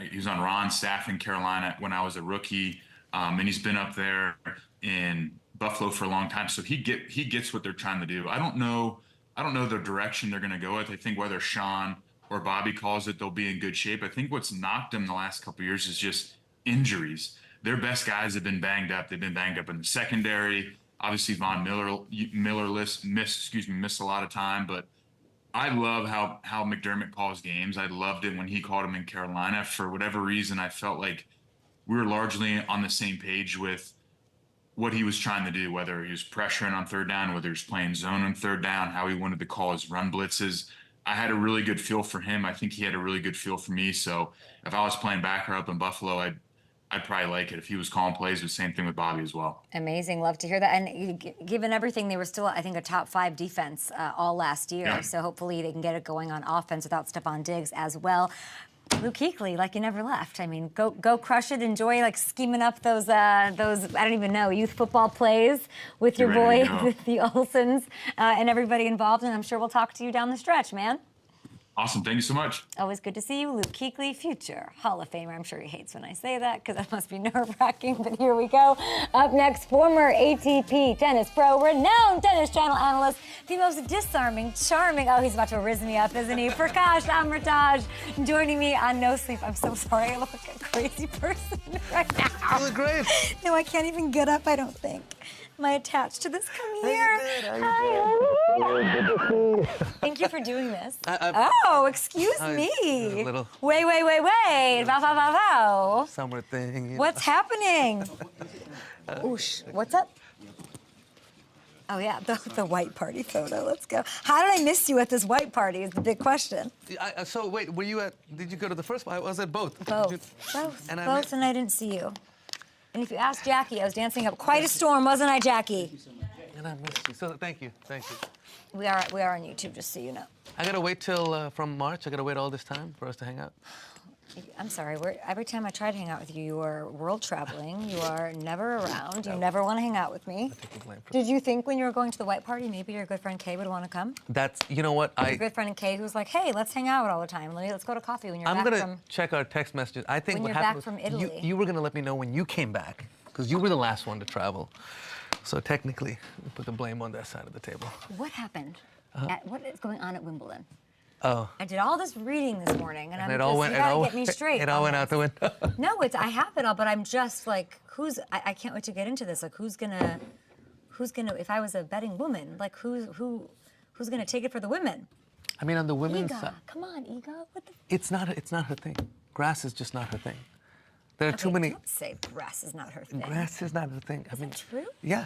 He was on Ron's staff in Carolina when I was a rookie, and he's been up there in Buffalo for a long time. So he gets what they're trying to do. I don't know the direction they're going to go with. I think whether Sean or Bobby calls it, they'll be in good shape. I think what's knocked them the last couple of years is just injuries. Their best guys have been banged up. They've been banged up in the secondary. Obviously, Von Miller missed a lot of time, but I love how McDermott calls games. I loved it when he called him in Carolina. For whatever reason, I felt like we were largely on the same page with what he was trying to do, whether he was pressuring on third down, whether he was playing zone on third down, how he wanted to call his run blitzes. I had a really good feel for him. I think he had a really good feel for me. So if I was playing backer up in Buffalo, I'd probably like it. If he was calling plays, the same thing with Bobby as well. Amazing. Love to hear that. And given everything, they were still, I think, a top 5 defense all last year. Yeah. So hopefully they can get it going on offense without Stephon Diggs as well. Luke Kuechly, like you never left. I mean, go crush it. Enjoy like scheming up those I don't even know, youth football plays with your boy, with the Olsons and everybody involved. And I'm sure we'll talk to you down the stretch, man. Awesome. Thank you so much. Always good to see you. Luke Kuechly, future Hall of Famer. I'm sure he hates when I say that because that must be nerve-wracking, but here we go. Up next, former ATP tennis pro, renowned Tennis Channel analyst, the most disarming, charming, oh, he's about to rizz me up, isn't he? Prakash Amritraj joining me on No Sleep. I'm so sorry. I look like a crazy person right now. You look great. No, I can't even get up, I don't think. Am I attached to this? Come here. Hi. Thank you for doing this. Excuse me. Little Wait. Wow. Summer thing. What's happening? Oosh. What's up? Oh, yeah, the white party photo. Let's go. How did I miss you at this white party is the big question. So, wait, did you go to the first one? I was at both. Both. And I didn't see you. And if you ask Jackie, I was dancing up quite a storm, wasn't I, Jackie? And I missed you. So thank you. We are on YouTube, just so you know. I gotta wait till from March. I gotta wait all this time for us to hang out. I'm sorry. Every time I try to hang out with you, you are world traveling. You are never around. You never want to hang out with me. Did you think when you were going to the white party, maybe your good friend Kay would want to come? You know what? Your good friend Kay, who's like, hey, let's hang out all the time. Let's go to coffee when you're back from... I'm gonna check our text messages. I think when you're back from Italy. You were gonna let me know when you came back, because you were the last one to travel. So technically, we put the blame on that side of the table. What happened? What is going on at Wimbledon? Oh. I did all this reading this morning, and you gotta get me straight. It all went out the window. No, I have it all, but I'm just like, I can't wait to get into this. Like, who's gonna, if I was a betting woman, like, who's gonna take it for the women? I mean, on the women's side. Come on, Iga. What the? It's not her thing. Grass is just not her thing. There are too many. Don't say grass is not her thing. Grass is not her thing. Is it true? Yeah.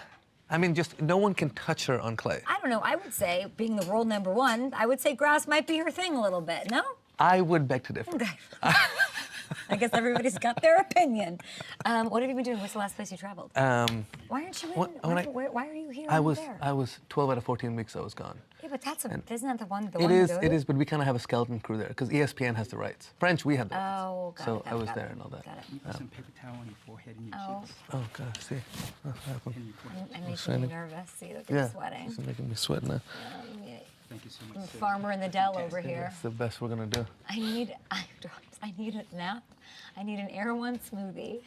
I mean, just no one can touch her on clay. I don't know. I would say, being the world #1, I would say grass might be her thing a little bit. No? I would beg to differ. I guess everybody's got their opinion. What have you been doing? What's the last place you traveled? Why aren't you in? Why are you here? I was 12 out of 14 weeks I was gone. Yeah, but isn't that the one? It is, but we kind of have a skeleton crew there because ESPN has the rights. French, we have the rights. Oh, got it. So I was there and all that. Got it. Some paper towel on your forehead and your cheeks. Oh, God, see. I'm making me nervous. See, look, I'm sweating. It's making me sweat now. Thank you so much. I'm a farmer in the Dell over here. It's the best we're gonna do. I'm I need a nap. I need an Air One smoothie.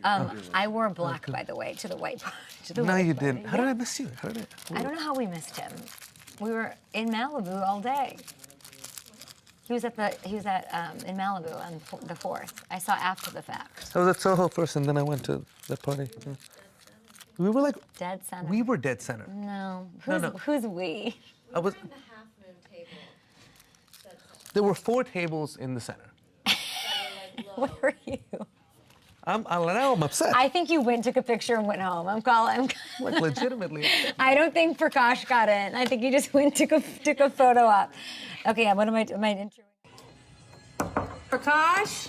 I wore black, by the way, to the white party. No, you didn't. How did I miss you? I don't know how we missed him. We were in Malibu all day. He was in Malibu on the 4th. I saw after the fact. I was at Soho first, and then I went to the party. Yeah. We were like dead center. We were dead center. No. Who's we? I was. There were 4 tables in the center. Where were you? I'm upset. I think you took a picture and went home. I'm calling. Like legitimately. I don't think Prakash got in. I think you just took a photo up. Okay, what am I interviewing? Prakash?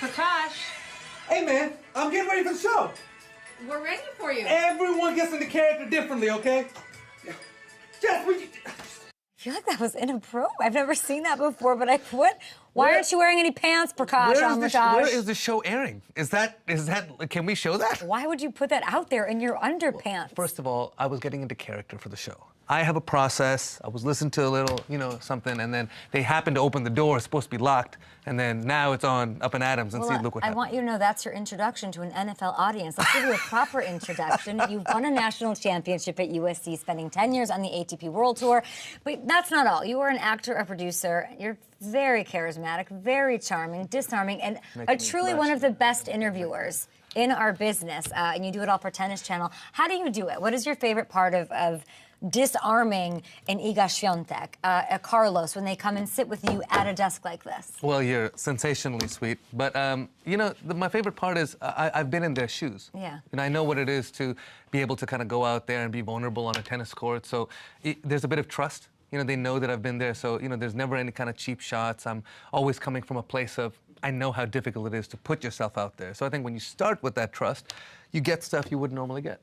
Prakash? Hey man, I'm getting ready for the show. We're ready for you. Everyone gets into character differently, okay? Jess, I feel like that was inappropriate. I've never seen that before, but why aren't you wearing any pants, Prakash, Amritraj? Where is the show airing? Can we show that? Why would you put that out there in your underpants? First of all, I was getting into character for the show. I have a process. I was listening to a little, something, and then they happened to open the door. It's supposed to be locked, and then now it's on Up and Adams, and look what happened. I want you to know that's your introduction to an NFL audience. Let's give you a proper introduction. You've won a national championship at USC, spending 10 years on the ATP World Tour. But that's not all. You are an actor, a producer. You're very charismatic, very charming, disarming, and truly one of the best interviewers in our business. And you do it all for Tennis Channel. How do you do it? What is your favorite part of disarming an Iga Świątek, a Carlos, when they come and sit with you at a desk like this? Well, you're sensationally sweet. But, my favorite part is I've been in their shoes. Yeah. And I know what it is to be able to kind of go out there and be vulnerable on a tennis court. So there's a bit of trust. They know that I've been there. So, there's never any kind of cheap shots. I'm always coming from a place of, I know how difficult it is to put yourself out there. So I think when you start with that trust, you get stuff you wouldn't normally get.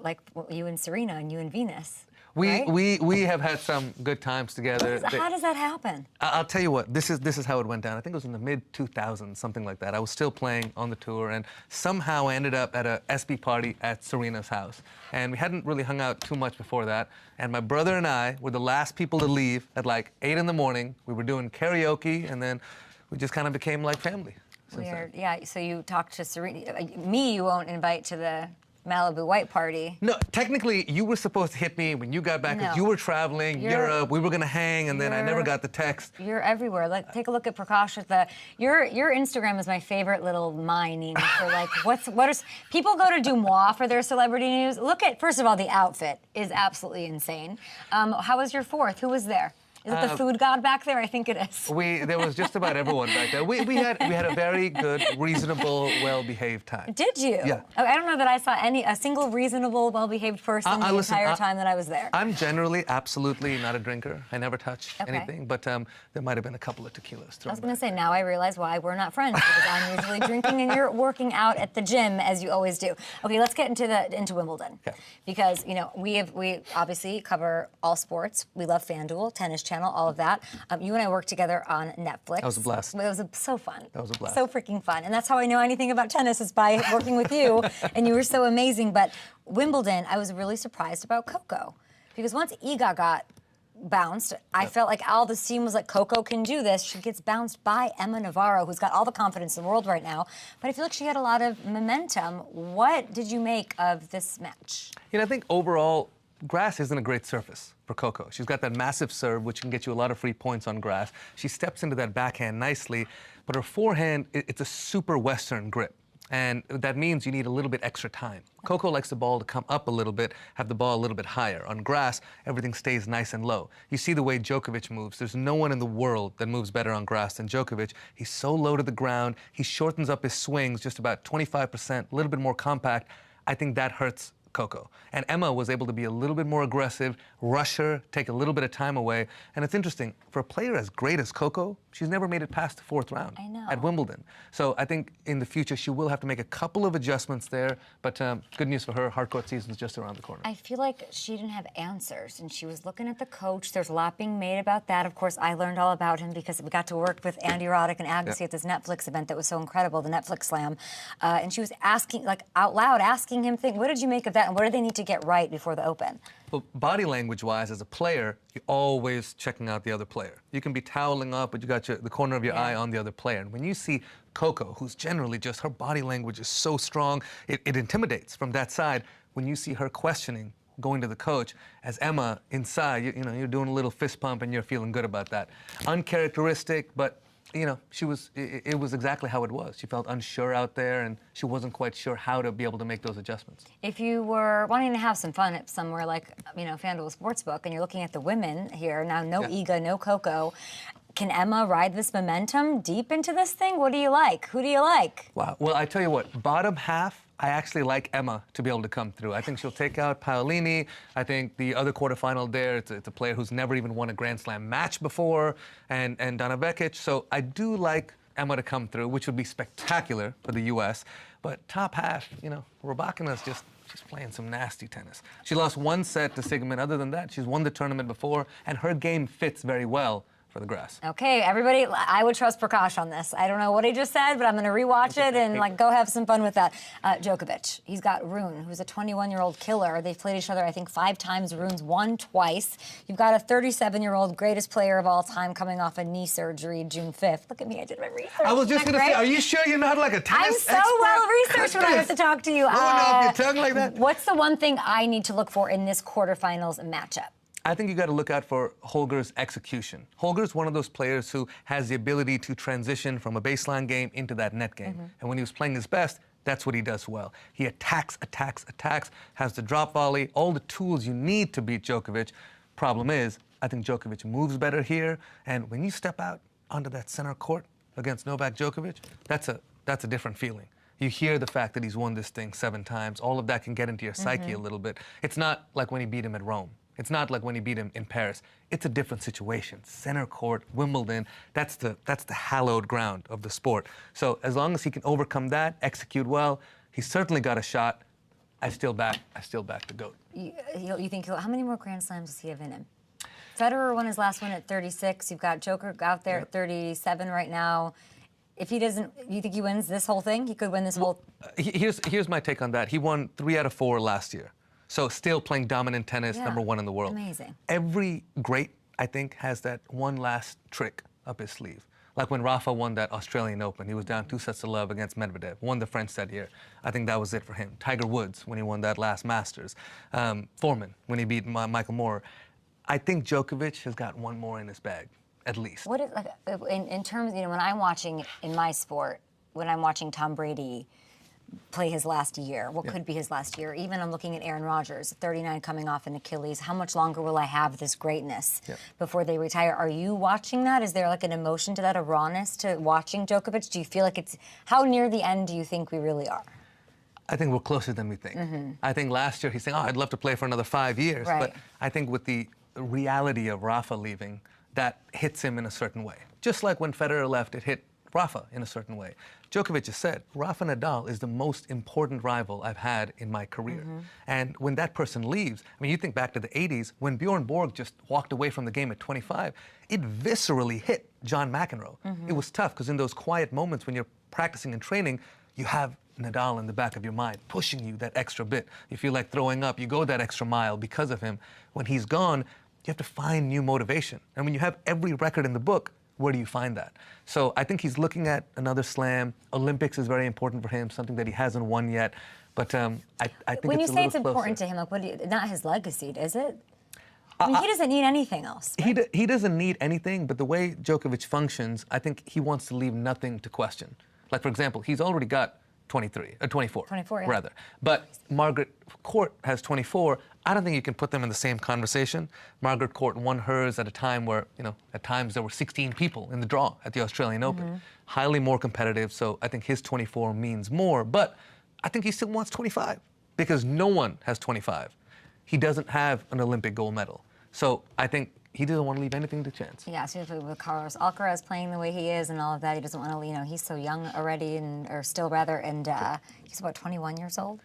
Like you and Serena and you and Venus. We have had some good times together. How does that happen? I'll tell you what, this is how it went down. I think it was in the mid-2000s, something like that. I was still playing on the tour, and somehow I ended up at a SB party at Serena's house. And we hadn't really hung out too much before that. And my brother and I were the last people to leave at like 8 in the morning. We were doing karaoke, and then we just kind of became like family. Weird. Yeah, so you talked to Serena. Me, you won't invite to the Malibu white party. No, technically, you were supposed to hit me when you got back because you were traveling, Europe, we were gonna hang, and then I never got the text. You're everywhere. Like, take a look at Prakash with your Instagram is my favorite little mining for like, what is, people go to Dumois for their celebrity news. Look at, first of all, the outfit is absolutely insane. How was your 4th? Who was there? Is it the food god back there? I think it is. There was just about everyone back there. We had a very good, reasonable, well-behaved time. Did you? Yeah. I don't know that I saw a single reasonable, well-behaved person the entire time that I was there. I'm generally absolutely not a drinker. I never touch anything, but there might have been a couple of tequilas thrown. I was going to say, now I realize why we're not friends, because I'm usually drinking and you're working out at the gym, as you always do. Okay, let's get into Wimbledon. Okay. Because, we obviously cover all sports. We love FanDuel, Tennis Channel, all of that. You and I worked together on Netflix. That was a blast. It was so fun. That was a blast. So freaking fun. And that's how I know anything about tennis, is by working with you. And you were so amazing. But Wimbledon, I was really surprised about Coco. Because once Iga got bounced, I felt like all the steam was like, Coco can do this. She gets bounced by Emma Navarro, who's got all the confidence in the world right now. But I feel like she had a lot of momentum. What did you make of this match? I think overall, grass isn't a great surface for Coco. She's got that massive serve, which can get you a lot of free points on grass. She steps into that backhand nicely, but her forehand, it's a super Western grip. And that means you need a little bit extra time. Coco likes the ball to come up a little bit, have the ball a little bit higher. On grass, everything stays nice and low. You see the way Djokovic moves. There's no one in the world that moves better on grass than Djokovic. He's so low to the ground. He shortens up his swings just about 25%, a little bit more compact. I think that hurts Coco. And Emma was able to be a little bit more aggressive, rush her, take a little bit of time away. And it's interesting, for a player as great as Coco, She's never made it past the 4th round I know. at Wimbledon. So I think in the future she will have to make a couple of adjustments there. But good news for her, hardcourt season is just around the corner. I feel like she didn't have answers, and she was looking at the coach. There's a lot being made about that. Of course, I learned all about him because we got to work with Andy Roddick and Agassi at this Netflix event that was so incredible, the Netflix Slam. And she was asking, like out loud, asking him things. What did you make of that, and what do they need to get right before the Open? Well, body language-wise, as a player, you're always checking out the other player. You can be toweling up, but you got the corner of your eye on the other player. And when you see Coco, who's generally just, her body language is so strong, it intimidates from that side. When you see her questioning, going to the coach, as Emma inside, you know, you're doing a little fist pump and you're feeling good about that. Uncharacteristic, but you know, it was exactly how it was. She felt unsure out there, and she wasn't quite sure how to be able to make those adjustments. If you were wanting to have some fun at somewhere like, you know, FanDuel Sportsbook, and you're looking at the women here, now no Iga, no Coco, can Emma ride this momentum deep into this thing? What do you like? Who do you like? Wow. Well, I tell you what, bottom half, I actually like Emma to be able to come through. I think she'll take out Paolini. I think the other quarterfinal there, it's a player who's never even won a Grand Slam match before, and Dana Vekic. So I do like Emma to come through, which would be spectacular for the U.S. But top half, you know, Rybakina's she's playing some nasty tennis. She lost 1 set to Sigmund. Other than that, she's won the tournament before, and her game fits very well for the grass. Okay, everybody, I would trust Prakash on this. I don't know what he just said, but I'm going to rewatch it and like go have some fun with that. Djokovic, he's got Rune, who's a 21-year-old killer. They've played each other, I think, 5 times. Rune's won twice. You've got a 37-year-old greatest player of all time coming off a knee surgery June 5th. Look at me, I did my research. I was just going to say, are you sure you're not like a tennis expert? I'm so well-researched when I have to talk to you. Off your tongue like that. What's the one thing I need to look for in this quarterfinals matchup? I think you got to look out for Holger's execution. Holger's one of those players who has the ability to transition from a baseline game into that net game. And when he was playing his best, that's what he does well. He attacks, has the drop volley, all the tools you need to beat Djokovic. Problem is, I think Djokovic moves better here. And when you step out onto that center court against Novak Djokovic, that's a different feeling. You hear the fact that he's won this thing 7 times. All of that can get into your psyche a little bit. It's not like when he beat him at Rome. It's not like when he beat him in Paris. It's a different situation. Center court, Wimbledon, that's the hallowed ground of the sport. So as long as he can overcome that, execute well, he's certainly got a shot. I still back the GOAT. You think how many more Grand Slams does he have in him? Federer won his last one at 36. You've got Joker out there at 37 right now. If he doesn't, you think he wins this whole thing? He could win this whole... Here's my take on that. He won 3 out of 4 last year. So still playing dominant tennis, number 1 in the world. Amazing. Every great, I think, has that one last trick up his sleeve. Like when Rafa won that Australian Open, he was down 2 sets to love against Medvedev, won the French that year. I think that was it for him. Tiger Woods, when he won that last Masters. Foreman, when he beat Michael Moore. I think Djokovic has got one more in his bag, at least. What is, like, in terms, you know, when I'm watching in my sport, when I'm watching Tom Brady play his last year, what could be his last year? Even I'm looking at Aaron Rodgers, 39 coming off an Achilles. How much longer will I have this greatness before they retire? Are you watching that? Is there like an emotion to that, a rawness to watching Djokovic? Do you feel like it's, how near the end do you think we really are? I think we're closer than we think. I think last year he's saying, oh, I'd love to play for another 5 years. Right. But I think with the reality of Rafa leaving, that hits him in a certain way. Just like when Federer left, it hit Rafa in a certain way. Djokovic has said, Rafa Nadal is the most important rival I've had in my career. And when that person leaves, I mean, you think back to the 80s, when Bjorn Borg just walked away from the game at 25, it viscerally hit John McEnroe. It was tough because in those quiet moments when you're practicing and training, you have Nadal in the back of your mind, pushing you that extra bit. You feel like throwing up, you go that extra mile because of him. When he's gone, you have to find new motivation. And when you have every record in the book, where do you find that? So I think he's looking at another slam. Olympics is very important for him, something that he hasn't won yet. But I think when you say it's closer. important to him, like, what do you, not his legacy, is it? I mean, he doesn't need anything else. Right? He doesn't need anything, but the way Djokovic functions, I think he wants to leave nothing to question. Like, for example, he's already got 24. 24, yeah. Rather. But Margaret Court has 24. I don't think you can put them in the same conversation. Margaret Court won hers at a time where, you know, at times there were 16 people in the draw at the Australian Open. Highly more competitive, so I think his 24 means more. But I think he still wants 25 because no one has 25. He doesn't have an Olympic gold medal. So I think he doesn't want to leave anything to chance. Yeah, so with Carlos Alcaraz playing the way he is and all of that, he doesn't want to, he's so young already, or still rather, and he's about 21 years old.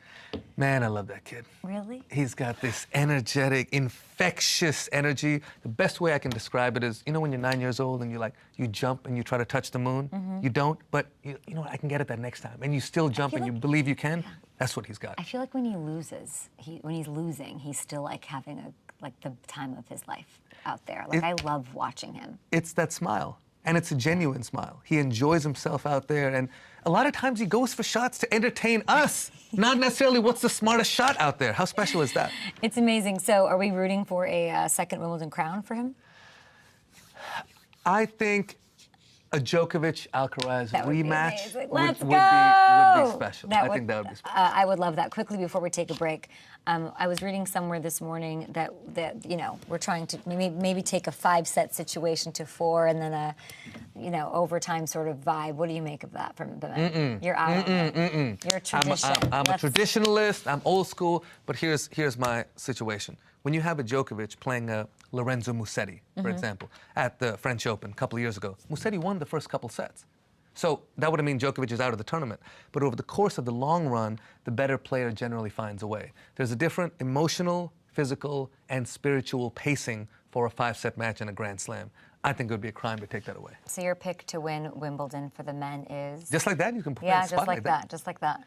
Man, I love that kid. Really? He's got this energetic, infectious energy. The best way I can describe it is, when you're 9 years old and you jump and you try to touch the moon, you don't, but you know what, I can get it that next time. And you still jump and you believe you can. That's what he's got. I feel like when he loses, when he's losing, he's still like having the time of his life out there. Like, I love watching him. It's that smile, and it's a genuine smile. He enjoys himself out there, and a lot of times he goes for shots to entertain us, not necessarily what's the smartest shot out there. How special is that? It's amazing. So are we rooting for a second Wimbledon crown for him? I think a Djokovic-Alcaraz rematch would be special. I think that would be special. I would love that. Quickly, before we take a break, I was reading somewhere this morning that we're trying to maybe take a 5-set situation to 4 and then a overtime sort of vibe. What do you make of that from the men? You're out. You're a tradition. I'm a traditionalist. I'm old school. But here's my situation. When you have a Djokovic playing a Lorenzo Musetti, for example, at the French Open a couple of years ago, Musetti won the first couple sets. So that would mean Djokovic is out of the tournament. But over the course of the long run, the better player generally finds a way. There's a different emotional, physical, and spiritual pacing for a 5-set match in a Grand Slam. I think it would be a crime to take that away. So your pick to win Wimbledon for the men is? Just like that? You can put yeah, a spot like that. Just like that.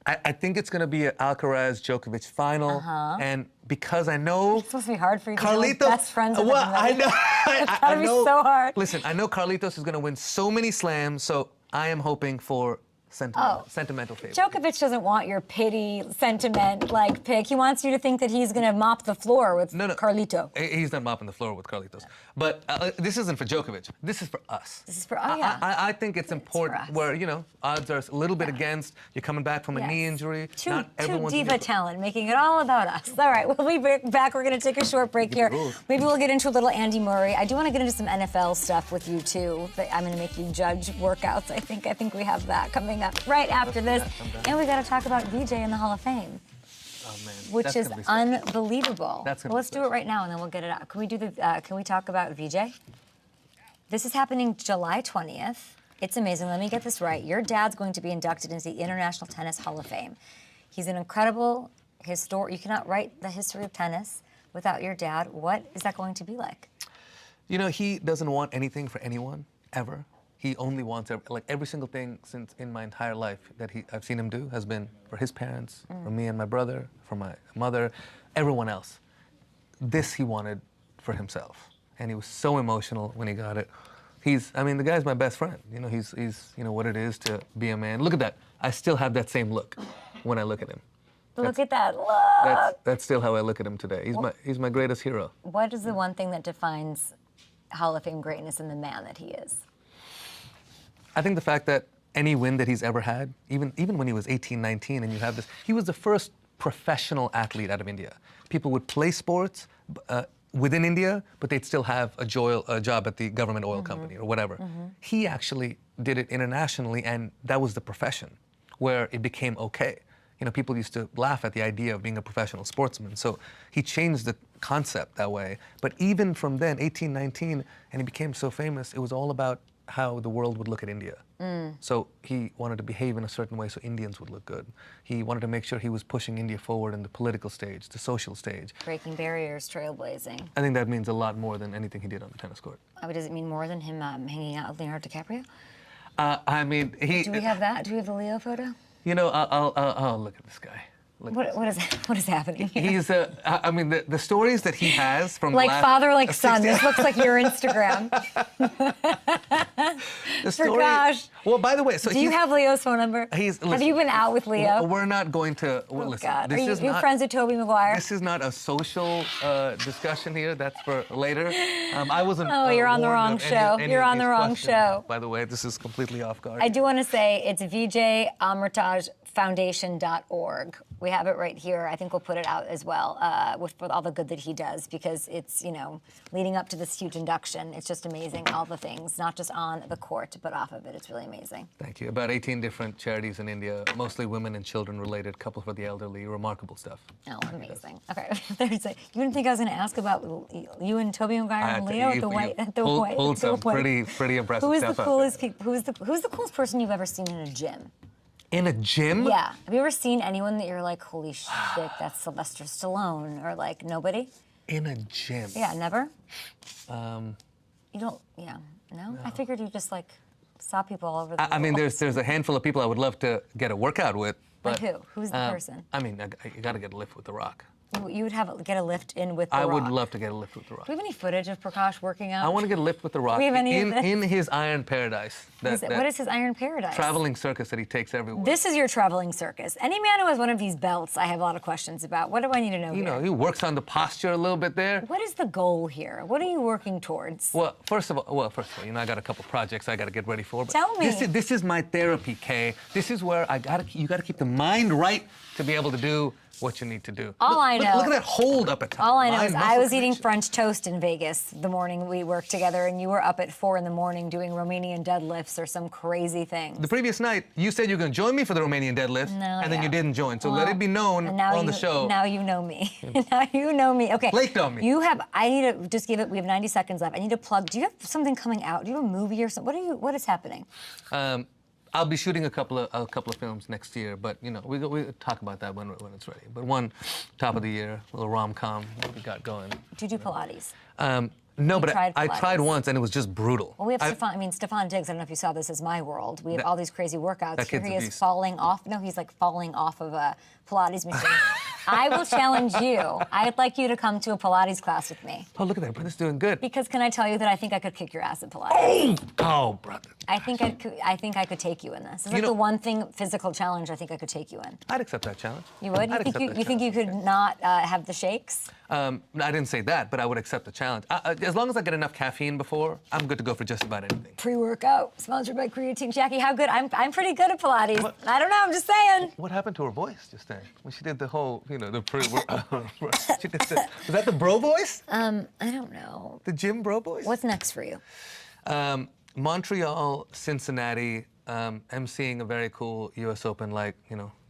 I think it's going to be an Alcaraz-Djokovic final, and because I know it's supposed to be hard for you Carlitos, to be best friends with him. I know. It's got to be so hard. Listen, I know Carlitos is going to win so many slams, so I am hoping for sentimental favor. Djokovic doesn't want your pity sentiment pick. He wants you to think that he's going to mop the floor with Carlito. He's not mopping the floor with Carlitos. But this isn't for Djokovic. This is for us. This is for us. I think it's important where, odds are a little bit against. You're coming back from a knee injury. Two diva talent, making it all about us. All right, we'll be back. We're going to take a short break here. Maybe we'll get into a little Andy Murray. I do want to get into some NFL stuff with you, too. I'm going to make you judge workouts. I think we have that coming up right after this. And we got to talk about VJ in the Hall of Fame. Oh, man. Which is unbelievable. Let's do it right now, and then we'll get it out. Can we do can we talk about VJ? This is happening July 20th. It's amazing. Let me get this right. Your dad's going to be inducted into the International Tennis Hall of Fame. He's an incredible You cannot write the history of tennis without your dad. What is that going to be like? He doesn't want anything for anyone, ever. He only wants every single thing since in my entire life that I've seen him do has been for his parents, for me and my brother, for my mother, everyone else. This he wanted for himself, and he was so emotional when he got it. The guy's my best friend. He's what it is to be a man. Look at that. I still have that same look when I look at him. Look at that look. That's still how I look at him today. He's my greatest hero. What is the one thing that defines Hall of Fame greatness in the man that he is? I think the fact that any win that he's ever had, even when he was 18, 19, and you have this, he was the first professional athlete out of India. People would play sports within India, but they'd still have a job at the government oil company or whatever. He actually did it internationally, and that was the profession where it became okay. People used to laugh at the idea of being a professional sportsman. So he changed the concept that way. But even from then, 18, 19, and he became so famous, it was all about how the world would look at India. So he wanted to behave in a certain way so Indians would look good. He wanted to make sure he was pushing India forward in the political stage, the social stage. Breaking barriers, trailblazing. I think that means a lot more than anything he did on the tennis court. Does it mean more than him hanging out with Leonardo DiCaprio? Do we have that? Do we have the Leo photo? I'll look at this guy. What is happening here? He's the stories that he has from father, like son. This looks like your Instagram. Prakash. Well, by the way, do you have Leo's phone number? Have you been out with Leo? We're not going to. Listen, God. Are you friends with Tobey Maguire? This is not a social discussion here. That's for later. I wasn't. Oh, you're on the wrong show. You're on the wrong show. By the way, this is completely off guard. I do want to say it's VJ Amritraj Foundation.org. We have it right here. I think we'll put it out as well with all the good that he does, because it's, leading up to this huge induction. It's just amazing, all the things, not just on the court, but off of it. It's really amazing. Thank you. About 18 different charities in India, mostly women and children related, couple for the elderly, remarkable stuff. Oh, amazing. Okay, there. He's like, you didn't think I was going to ask about you and Tobey Maguire and Leo at the white. Pulled some pretty impressive Who's stuff the coolest? Who's the coolest person you've ever seen in a gym? In a gym? Yeah. Have you ever seen anyone that you're like, holy shit, that's Sylvester Stallone, or like nobody? In a gym? Yeah, never. You don't. Yeah. No. I figured you just like saw people all over the world. I mean, there's a handful of people I would love to get a workout with. But, like who? Who's the person? I mean, you got to get a lift with The Rock. You would get a lift in with The Rock. I would love to get a lift with The Rock. Do we have any footage of Prakash working out? I want to get a lift with The Rock. Do we have any in his iron paradise. What is his iron paradise? Traveling circus that he takes everywhere. This is your traveling circus. Any man who has one of these belts, I have a lot of questions about. What do I need to know You know, he works on the posture a little bit there. What is the goal here? What are you working towards? Well, first of all, you know, I got a couple projects I got to get ready for. But Tell me. This is my therapy, Kay. This is where you got to keep the mind right to be able to do what you need to do. I know. Look at that hold up at top. All I know is I was eating French toast in Vegas the morning we worked together, and you were up at 4 in the morning doing Romanian deadlifts or some crazy thing. The previous night, you said you were going to join me for the Romanian deadlift, and then you didn't join. So let it be known on the show. Now you know me. Now you know me. Okay. Flaked on me. I need to just give it, we have 90 seconds left. I need to plug, do you have something coming out? Do you have a movie or something? What is happening? I'll be shooting a couple of films next year, but you know we talk about that when it's ready. But one top of the year, a little rom-com that we got going. Do you do Pilates? No, but I tried once and it was just brutal. Well, we have Stefan Diggs. I don't know if you saw This Is My World. We have all these crazy workouts. That Here kid's he a is beast. falling off. No, he's like falling off of a Pilates machine. I will challenge you. I'd like you to come to a Pilates class with me. Oh, look at that, brother's doing good. Because can I tell you that I think I could kick your ass at Pilates? Oh, brother. I think I could take you in this. This is like the one thing physical challenge I think I could take you in. I'd accept that challenge. You would? You think you could not have the shakes? I didn't say that, but I would accept the challenge. As long as I get enough caffeine before, I'm good to go for just about anything. Pre-workout, sponsored by Creatine. Jackie, how good? I'm pretty good at Pilates. What? I don't know, I'm just saying. What happened to her voice just then? When she did the whole, the pre-workout. Was that the bro voice? I don't know. The gym bro voice? What's next for you? Montreal, Cincinnati, emceeing a very cool U.S. Open,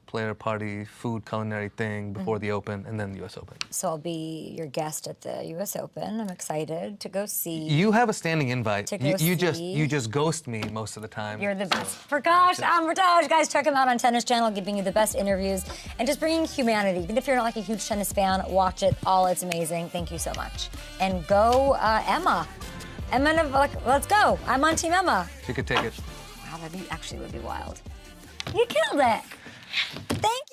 player party, food, culinary thing before the Open, and then the U.S. Open. So I'll be your guest at the U.S. Open. I'm excited to go see. You have a standing invite. To go you just ghost me most of the time. You're the best. Prakash, Amritraj, guys, check him out on Tennis Channel, giving you the best interviews and just bringing humanity. Even if you're not like a huge tennis fan, watch it all. It's amazing. Thank you so much. And go, Emma. Emma, let's go. I'm on Team Emma. She could take it. Wow, that would be wild. You killed it. Thank